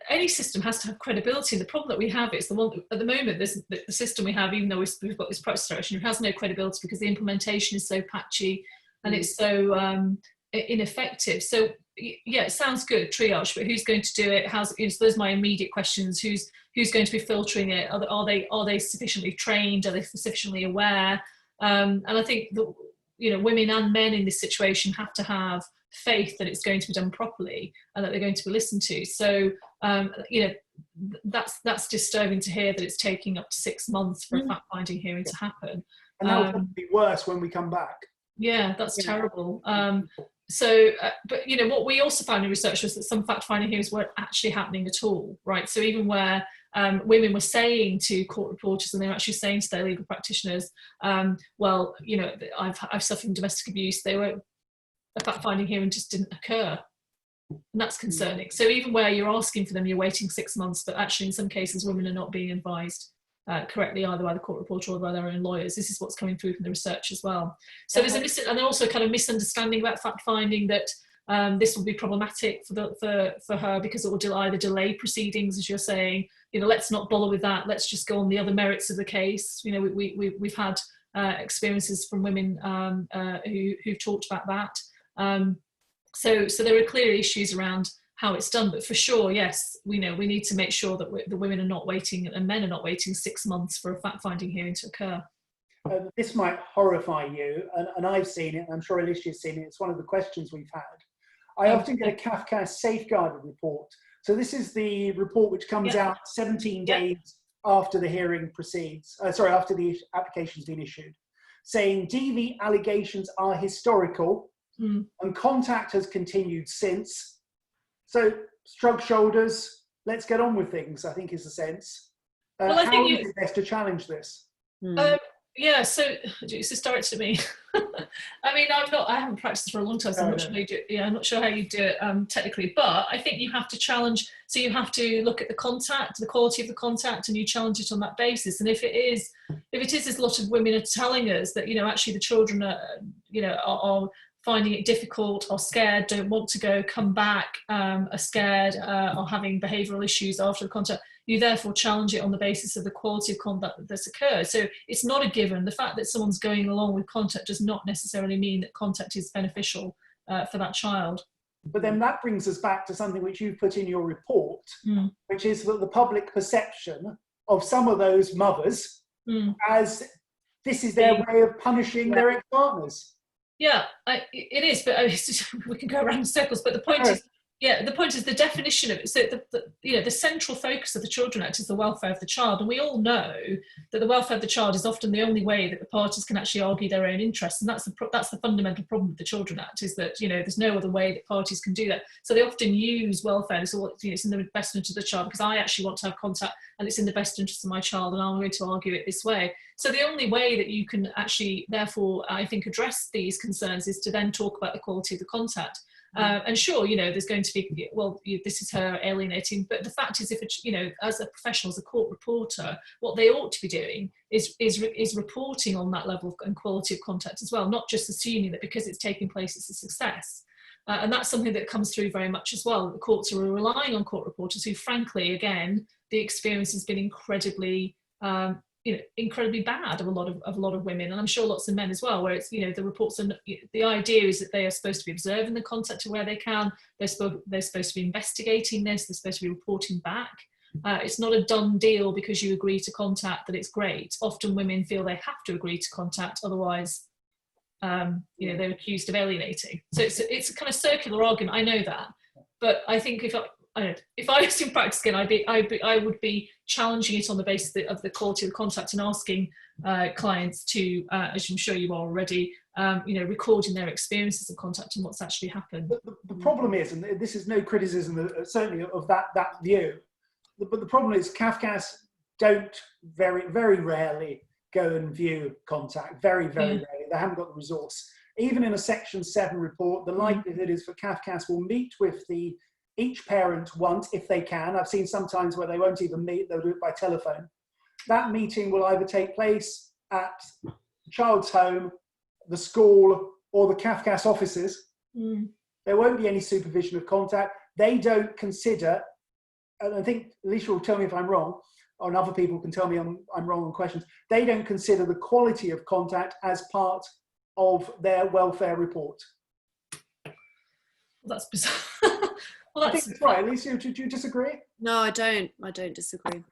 any system has to have credibility. And the problem that we have is the one at the moment. The system we have, even though we've got this practice direction, it has no credibility because the implementation is so patchy and it's so ineffective. So yeah, it sounds good, triage, but who's going to do it? Those are my immediate questions. Who's going to be filtering it? Are they sufficiently trained? Are they sufficiently aware? And I think that women and men in this situation have to have faith that it's going to be done properly and that they're going to be listened to. So that's disturbing to hear that it's taking up to 6 months for a fact-finding hearing to happen. And that will probably be worse when we come back. Yeah, that's terrible. But what we also found in research was that some fact-finding hearings weren't actually happening at all, right? So even where women were saying to court reporters, and they were actually saying to their legal practitioners, I've suffered from domestic abuse, a fact-finding hearing just didn't occur. And that's concerning. So even where you're asking for them, you're waiting 6 months, but actually in some cases women are not being advised correctly either by the court reporter or by their own lawyers. This is what's coming through from the research as well. So there's and also kind of misunderstanding about fact-finding that this will be problematic for her because it will either delay proceedings, as you're saying. Let's not bother with that. Let's just go on the other merits of the case. We've had experiences from women who've talked about that. So there are clear issues around how it's done, but for sure, yes, we need to make sure that the women are not waiting and men are not waiting 6 months for a fact-finding hearing to occur. This might horrify you, and I've seen it, and I'm sure Alyssa's seen it. It's one of the questions we've had. I often get a Kafka safeguarded report. So this is the report which comes out 17 days after the hearing proceeds, after the application's been issued, saying DV allegations are historical and contact has continued since. So shrug shoulders, let's get on with things, I think is the sense. Well, I think is it best to challenge this? So this is directed to me. I mean, I haven't practiced for a long time, so I'm not sure how you do it. I'm not sure how you do it technically, but I think you have to challenge. So you have to look at the contact, the quality of the contact, and you challenge it on that basis. And if it is as a lot of women are telling us that actually the children are finding it difficult, are scared, don't want to go, come back, are scared, are having behavioural issues after the contact, you therefore challenge it on the basis of the quality of contact that's occurred. So it's not a given. The fact that someone's going along with contact does not necessarily mean that contact is beneficial for that child. But then that brings us back to something which you put in your report, which is that the public perception of some of those mothers as this is their way of punishing their ex-partners. Yeah, it is, but we can go around in circles. But the point is, Yeah, the point is the definition of it. So the central focus of the Children Act is the welfare of the child, and we all know that the welfare of the child is often the only way that the parties can actually argue their own interests, and that's the fundamental problem with the Children Act, is that there's no other way that parties can do that. So they often use welfare and so it's in the best interest of the child because I actually want to have contact and it's in the best interest of my child, and I'm going to argue it this way. So the only way that you can actually, therefore, I think, address these concerns is to then talk about the quality of the contact. And sure, there's going to be, well, this is her alienating, but the fact is, if as a professional, as a court reporter, what they ought to be doing is reporting on that level and quality of contact as well, not just assuming that because it's taking place, it's a success. And that's something that comes through very much as well. The courts are relying on court reporters who, frankly, again, the experience has been incredibly incredibly bad of a lot of women, and I'm sure lots of men as well, where it's the reports are, the idea is that they are supposed to be observing the contact to where they can, they're supposed to be investigating this, they're supposed to be reporting back. It's not a done deal because you agree to contact that it's great. Often women feel they have to agree to contact, otherwise they're accused of alienating. So it's a kind of circular argument, I know that, but I think if I was in practice again, I would be challenging it on the basis of the quality of contact and asking clients to, as I'm sure you are already, recording their experiences of contact and what's actually happened. The problem is, and this is no criticism certainly of that view, but the problem is Kafkas don't very, very rarely go and view contact, very, very rarely. They haven't got the resource. Even in a Section 7 report, the likelihood is for Kafkas will meet with each parent once, if they can. I've seen sometimes where they won't even meet, they'll do it by telephone. That meeting will either take place at the child's home, the school, or the Kafkas offices. There won't be any supervision of contact. They don't consider, and I think Alyssa will tell me if I'm wrong, or other people can tell me I'm wrong on questions, they don't consider the quality of contact as part of their welfare report. Well, that's bizarre. Well, I think that's right. Alyssa, do you disagree? No, I don't disagree.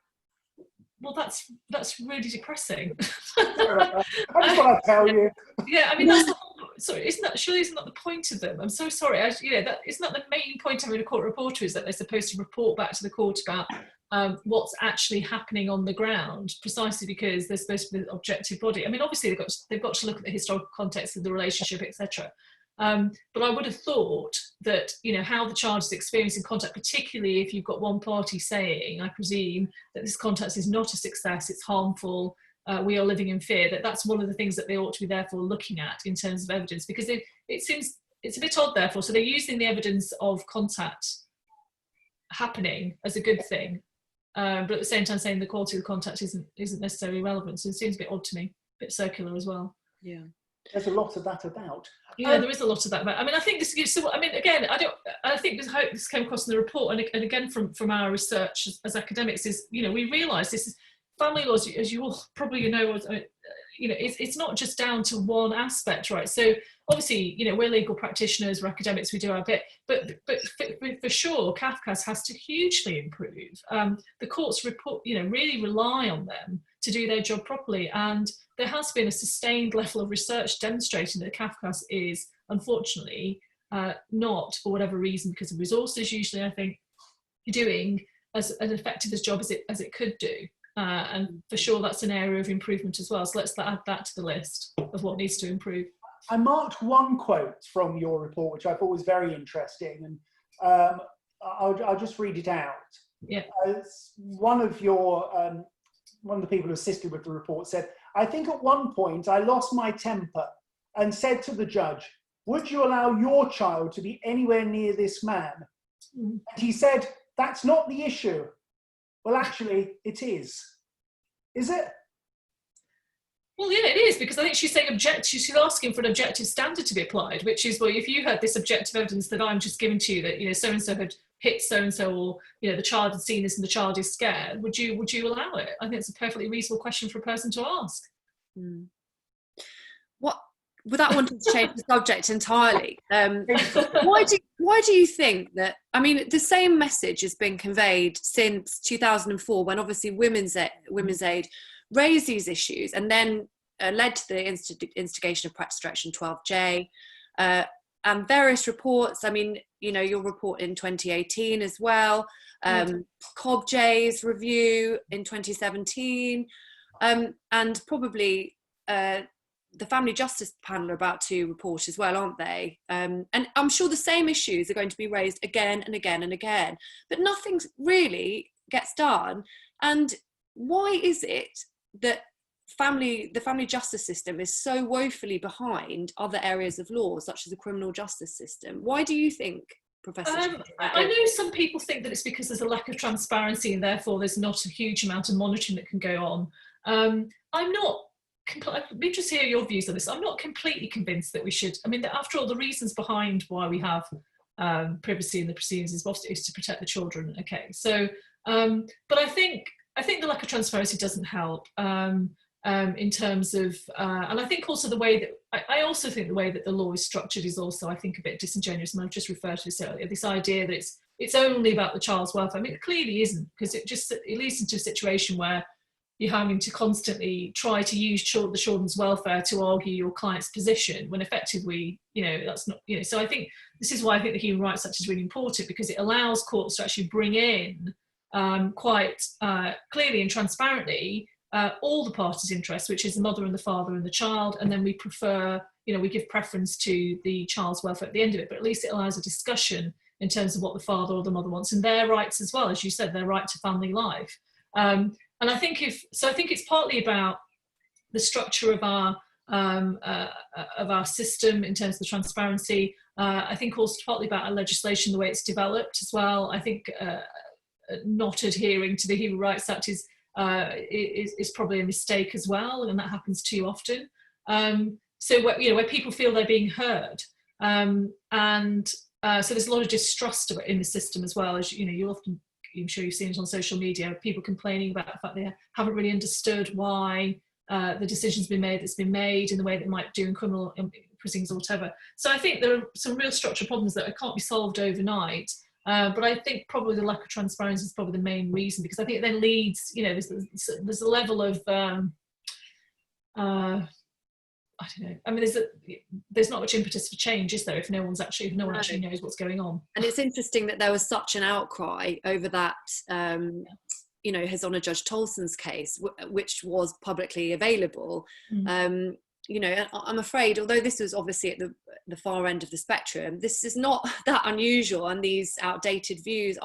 Well, that's really depressing. I just want to tell you. Yeah, I mean, that's the whole, sorry, isn't that the point of them? I'm so sorry. That isn't that the main point of having a court reporter, is that they're supposed to report back to the court about what's actually happening on the ground, precisely because they're supposed to be an objective body. I mean, obviously they've got to look at the historical context of the relationship, etc. But I would have thought that, how the child is experiencing contact, particularly if you've got one party saying, I presume, that this contact is not a success, it's harmful, we are living in fear, that's one of the things that they ought to be therefore looking at in terms of evidence, because it seems it's a bit odd therefore. So they're using the evidence of contact happening as a good thing, but at the same time saying the quality of the contact isn't necessarily relevant. So it seems a bit odd to me, a bit circular as well. Yeah. There's a lot of that about. Yeah, there is a lot of that about. I mean, I think this. So, I mean, again, I think this. Hope this came across in the report, and again from our research as academics, is we realise this is family laws, as you all probably know. It's not just down to one aspect, right? So obviously, we're legal practitioners, we're academics, we do our bit, but for sure, Kafkas has to hugely improve. The courts really rely on them to do their job properly, and there has been a sustained level of research demonstrating that Kafkas is, unfortunately, not, for whatever reason, because of resources usually, I think, doing as effective a job as it could do. And for sure, that's an area of improvement as well. So let's add that to the list of what needs to improve. I marked one quote from your report, which I thought was very interesting, and I'll just read it out. Yeah. One of the people who assisted with the report said, I think at one point I lost my temper and said to the judge, would you allow your child to be anywhere near this man? And he said, that's not the issue. Well, actually, it is. Is it? Well, yeah, it is, because I think she's saying she's asking for an objective standard to be applied, which is, well, if you had this objective evidence that I'm just giving to you that, so-and-so had hit so-and-so, or, the child had seen this and the child is scared, would you allow it? I think it's a perfectly reasonable question for a person to ask. What, without wanting to change the subject entirely, why do you think that, I mean, the same message has been conveyed since 2004, when obviously Women's Aid raised these issues, and then led to the instigation of Practice Direction 12J, and various reports. I mean, your report in 2018 as well, COBJ's review in 2017, and probably the Family Justice Panel are about to report as well, aren't they? And I'm sure the same issues are going to be raised again and again and again, but nothing really gets done. And why is it that the family justice system is so woefully behind other areas of law, such as the criminal justice system? Why do you think, Professor? I know some people think that it's because there's a lack of transparency and therefore there's not a huge amount of monitoring that can go on. I'm not. I'd be interested to hear your views on this. I'm not completely convinced that we should. I mean, after all, the reasons behind why we have privacy in the proceedings is to protect the children. Okay, so but I think the lack of transparency doesn't help in terms of, and I think also the way that I also think the way that the law is structured is also, I think, a bit disingenuous. And I've just referred to this earlier. This idea that it's only about the child's welfare. I mean, it clearly isn't, because it leads into a situation where you're having to constantly try to use the children's welfare to argue your client's position, when effectively, that's not, so I think this is why I think the Human Rights Act is really important, because it allows courts to actually bring in quite clearly and transparently all the parties' interests, which is the mother and the father and the child, and then we give preference to the child's welfare at the end of it, but at least it allows a discussion in terms of what the father or the mother wants and their rights as well, as you said, their right to family life. And I think it's partly about the structure of our system in terms of the transparency. I think also partly about our legislation, the way it's developed as well. I think not adhering to the Human Rights Act is probably a mistake as well, and that happens too often. So where people feel they're being heard, and so there's a lot of distrust in the system as well. As you often, I'm sure you've seen it on social media, people complaining about the fact they haven't really understood why the decision's been made that's been made in the way that it might do in criminal proceedings or whatever. So I think there are some real structural problems that can't be solved overnight. But I think probably the lack of transparency is probably the main reason, because I think it then leads, there's a level of, I don't know. I mean, there's not much impetus for change, is there, if no one actually knows what's going on? And it's interesting that there was such an outcry over that, His Honour Judge Tolson's case, which was publicly available. I'm afraid, although this was obviously at the far end of the spectrum, this is not that unusual, and these outdated views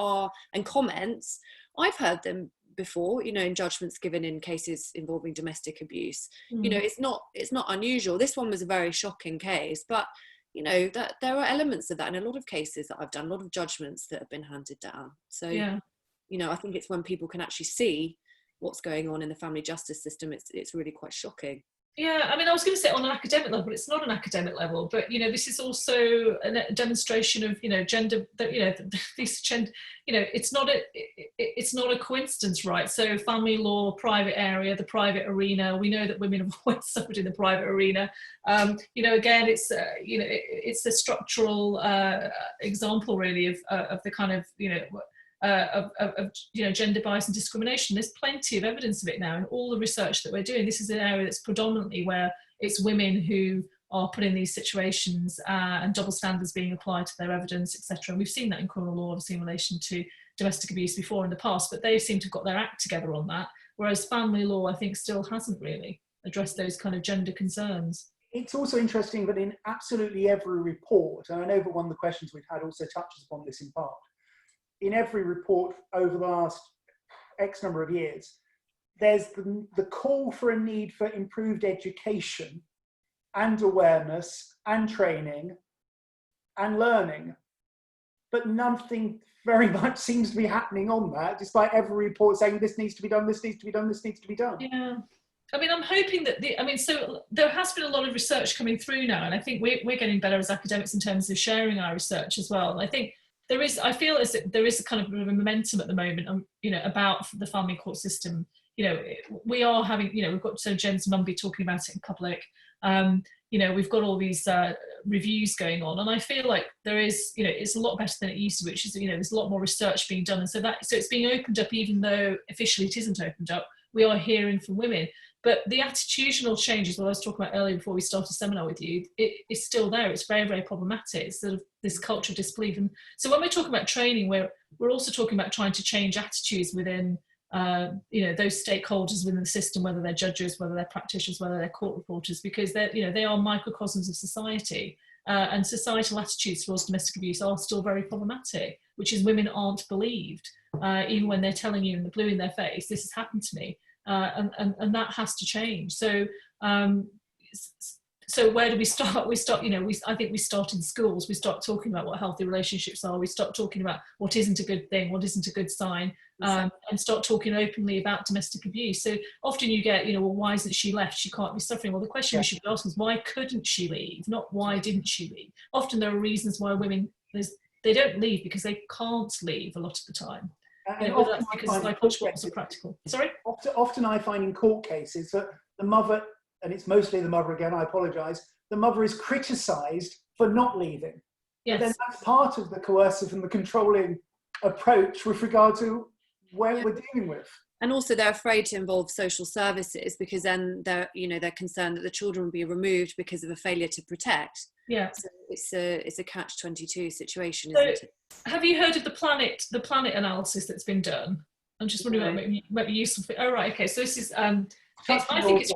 and comments, I've heard them before, in judgments given in cases involving domestic abuse. It's not unusual. This one was a very shocking case, but that there are elements of that in a lot of cases that I've done, a lot of judgments that have been handed down. So I think it's when people can actually see what's going on in the family justice system, it's really quite shocking. Yeah, I mean, I was going to say on an academic level, but it's not an academic level. But this is also a demonstration of gender. That it's not a coincidence, right? So family law, private area, the private arena. We know that women have always suffered in the private arena. Again, it's a structural example really of the kind of gender bias and discrimination. There's plenty of evidence of it now in all the research that we're doing. This is an area that's predominantly where it's women who are put in these situations and double standards being applied to their evidence, etc. And we've seen that in criminal law, obviously, in relation to domestic abuse before in the past, but they seem to have got their act together on that, whereas family law, I think, still hasn't really addressed those kind of gender concerns. It's also interesting that in absolutely every report, and I know that one of the questions we've had also touches upon this in part, in every report over the last X number of years, there's the call for a need for improved education and awareness and training and learning. But nothing very much seems to be happening on that, despite every report saying this needs to be done, this needs to be done, this needs to be done. Yeah. I mean, I'm hoping that so there has been a lot of research coming through now, and I think we're getting better as academics in terms of sharing our research as well. And I think I feel as if there is a kind of a momentum at the moment, about the family court system. We are having, we've got James Mumby talking about it in public. We've got all these reviews going on, and I feel like there is, it's a lot better than it used to be, which is, there's a lot more research being done, and so it's being opened up, even though officially it isn't opened up. We are hearing from women. But the attitudinal changes, what I was talking about earlier before we started a seminar with you, it is still there. It's very, very problematic. It's sort of this culture of disbelief. And so when we're talking about training, we're also talking about trying to change attitudes within those stakeholders within the system, whether they're judges, whether they're practitioners, whether they're court reporters, because they are microcosms of society, and societal attitudes towards domestic abuse are still very problematic, which is women aren't believed, even when they're telling you in the blue in their face, this has happened to me, and that has to change. So where do we start? I think we start in schools. We start talking about what healthy relationships are. We start talking about what isn't a good thing, what isn't a good sign, and start talking openly about domestic abuse. So often you get, well, why isn't she left? She can't be suffering. Well, the question we should be asking is, why couldn't she leave? Not why didn't she leave? Often there are reasons why women, they don't leave because they can't leave a lot of the time. Whether that's because psychological or practical. Sorry? Often I find in court cases that the mother, and it's mostly the mother again, I apologise, the mother is criticised for not leaving. Yes. But then that's part of the coercive and the controlling approach with regard to where we're dealing with. And also they're afraid to involve social services because then they're concerned that the children will be removed because of a failure to protect. Yeah. So it's a catch-22 situation, So isn't it? have you heard of the planet analysis that's been done? I'm just wondering what might be useful for. Oh right, okay. So this is I think it's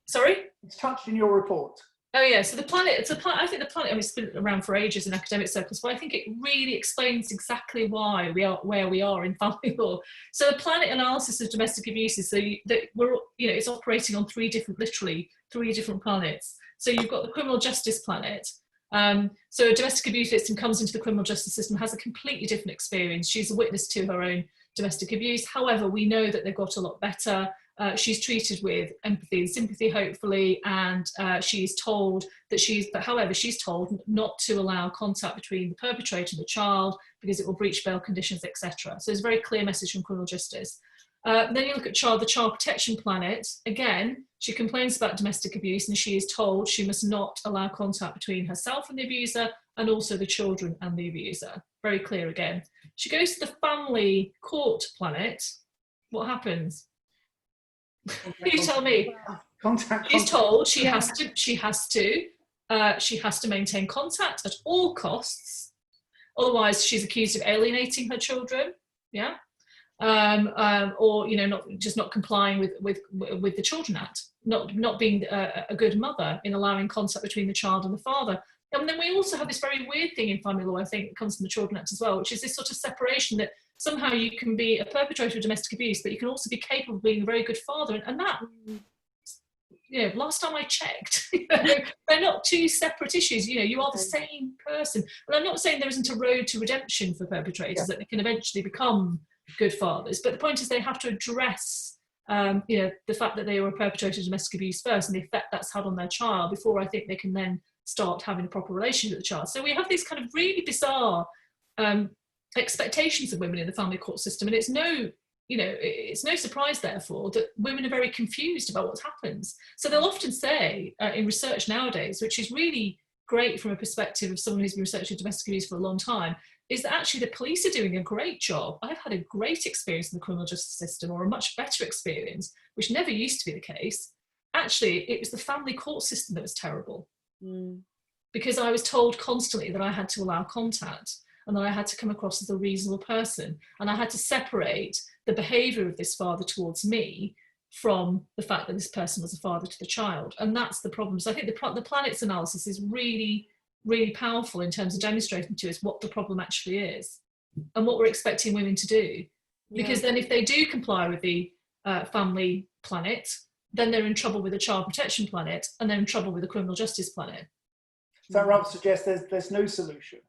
sorry? It's touched in your report. Oh yeah, so the planet, I think the planet, it's been around for ages in academic circles, but I think it really explains exactly why we are where we are in family law. So the planet analysis of domestic abuse is it's operating on three different planets. So you've got the criminal justice planet. So a domestic abuse victim comes into the criminal justice system, has a completely different experience. She's a witness to her own domestic abuse. However, we know that they've got a lot better. She's treated with empathy and sympathy, hopefully, and she's told not to allow contact between the perpetrator and the child because it will breach bail conditions, etc. So it's a very clear message from criminal justice. Then you look at the child protection planet. Again, she complains about domestic abuse and she is told she must not allow contact between herself and the abuser and also the children and the abuser. Very clear again. She goes to the family court planet. What happens? You tell me. She's told she has to maintain contact at all costs. Otherwise, she's accused of alienating her children. Yeah. Or not complying with the Children Act, not being a good mother in allowing contact between the child and the father. And then we also have this very weird thing in family law, I think, that comes from the Children Act as well, which is this sort of separation that somehow you can be a perpetrator of domestic abuse, but you can also be capable of being a very good father. And that, last time I checked, they're not two separate issues. You are the same person. And I'm not saying there isn't a road to redemption for perpetrators, that they can eventually become good fathers. But the point is they have to address, the fact that they were a perpetrator of domestic abuse first and the effect that's had on their child before I think they can then start having a proper relationship with the child. So we have these kind of really bizarre expectations of women in the family court system, and it's no surprise therefore that women are very confused about what happens. So they'll often say in research nowadays, which is really great from a perspective of someone who's been researching domestic abuse for a long time, is that actually the police are doing a great job. I've had a great experience in the criminal justice system, or a much better experience, which never used to be the case. Actually, it was the family court system that was terrible. Because I was told constantly that I had to allow contact and that I had to come across as a reasonable person, and I had to separate the behaviour of this father towards me from the fact that this person was a father to the child. And that's the problem. So I think the planets analysis is really, really powerful in terms of demonstrating to us what the problem actually is and what we're expecting women to do. Because then if they do comply with the family planet, then they're in trouble with the child protection planet, and they're in trouble with the criminal justice planet. So that rather suggests there's no solution.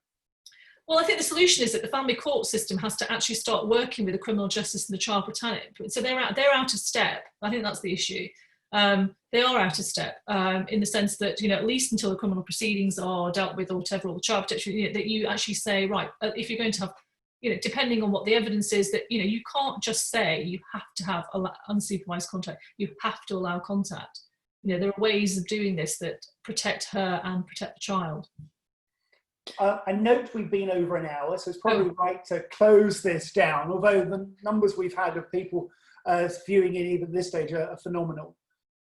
Well, I think the solution is that the family court system has to actually start working with the criminal justice and the child protection. So they're out of step. I think that's the issue. They are out of step in the sense that, at least until the criminal proceedings are dealt with or whatever, or the child protection, that you actually say, right, if you're going to have, depending on what the evidence is, that, you can't just say you have to have unsupervised contact. You have to allow contact. There are ways of doing this that protect her and protect the child. I note we've been over an hour, so it's probably right to close this down, although the numbers we've had of people viewing it even at this stage are phenomenal.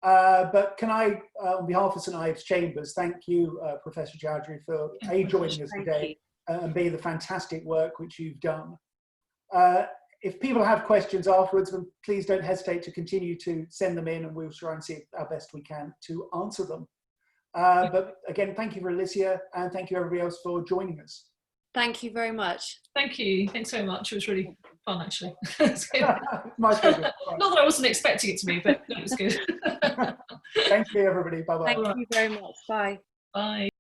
But can I, on behalf of St Ives Chambers, thank you, Professor Choudhry, for A, joining us today, and B, the fantastic work which you've done. If people have questions afterwards, then please don't hesitate to continue to send them in, and we'll try and see our best we can to answer them. But again, thank you for Alyssa, and thank you everybody else for joining us. Thank you very much. Thank you. Thanks very much. It was really fun, actually. My pleasure. Not that I wasn't expecting it to be, but no, it was good. Thank you, everybody. Bye-bye. Thank you very much. Bye. Bye.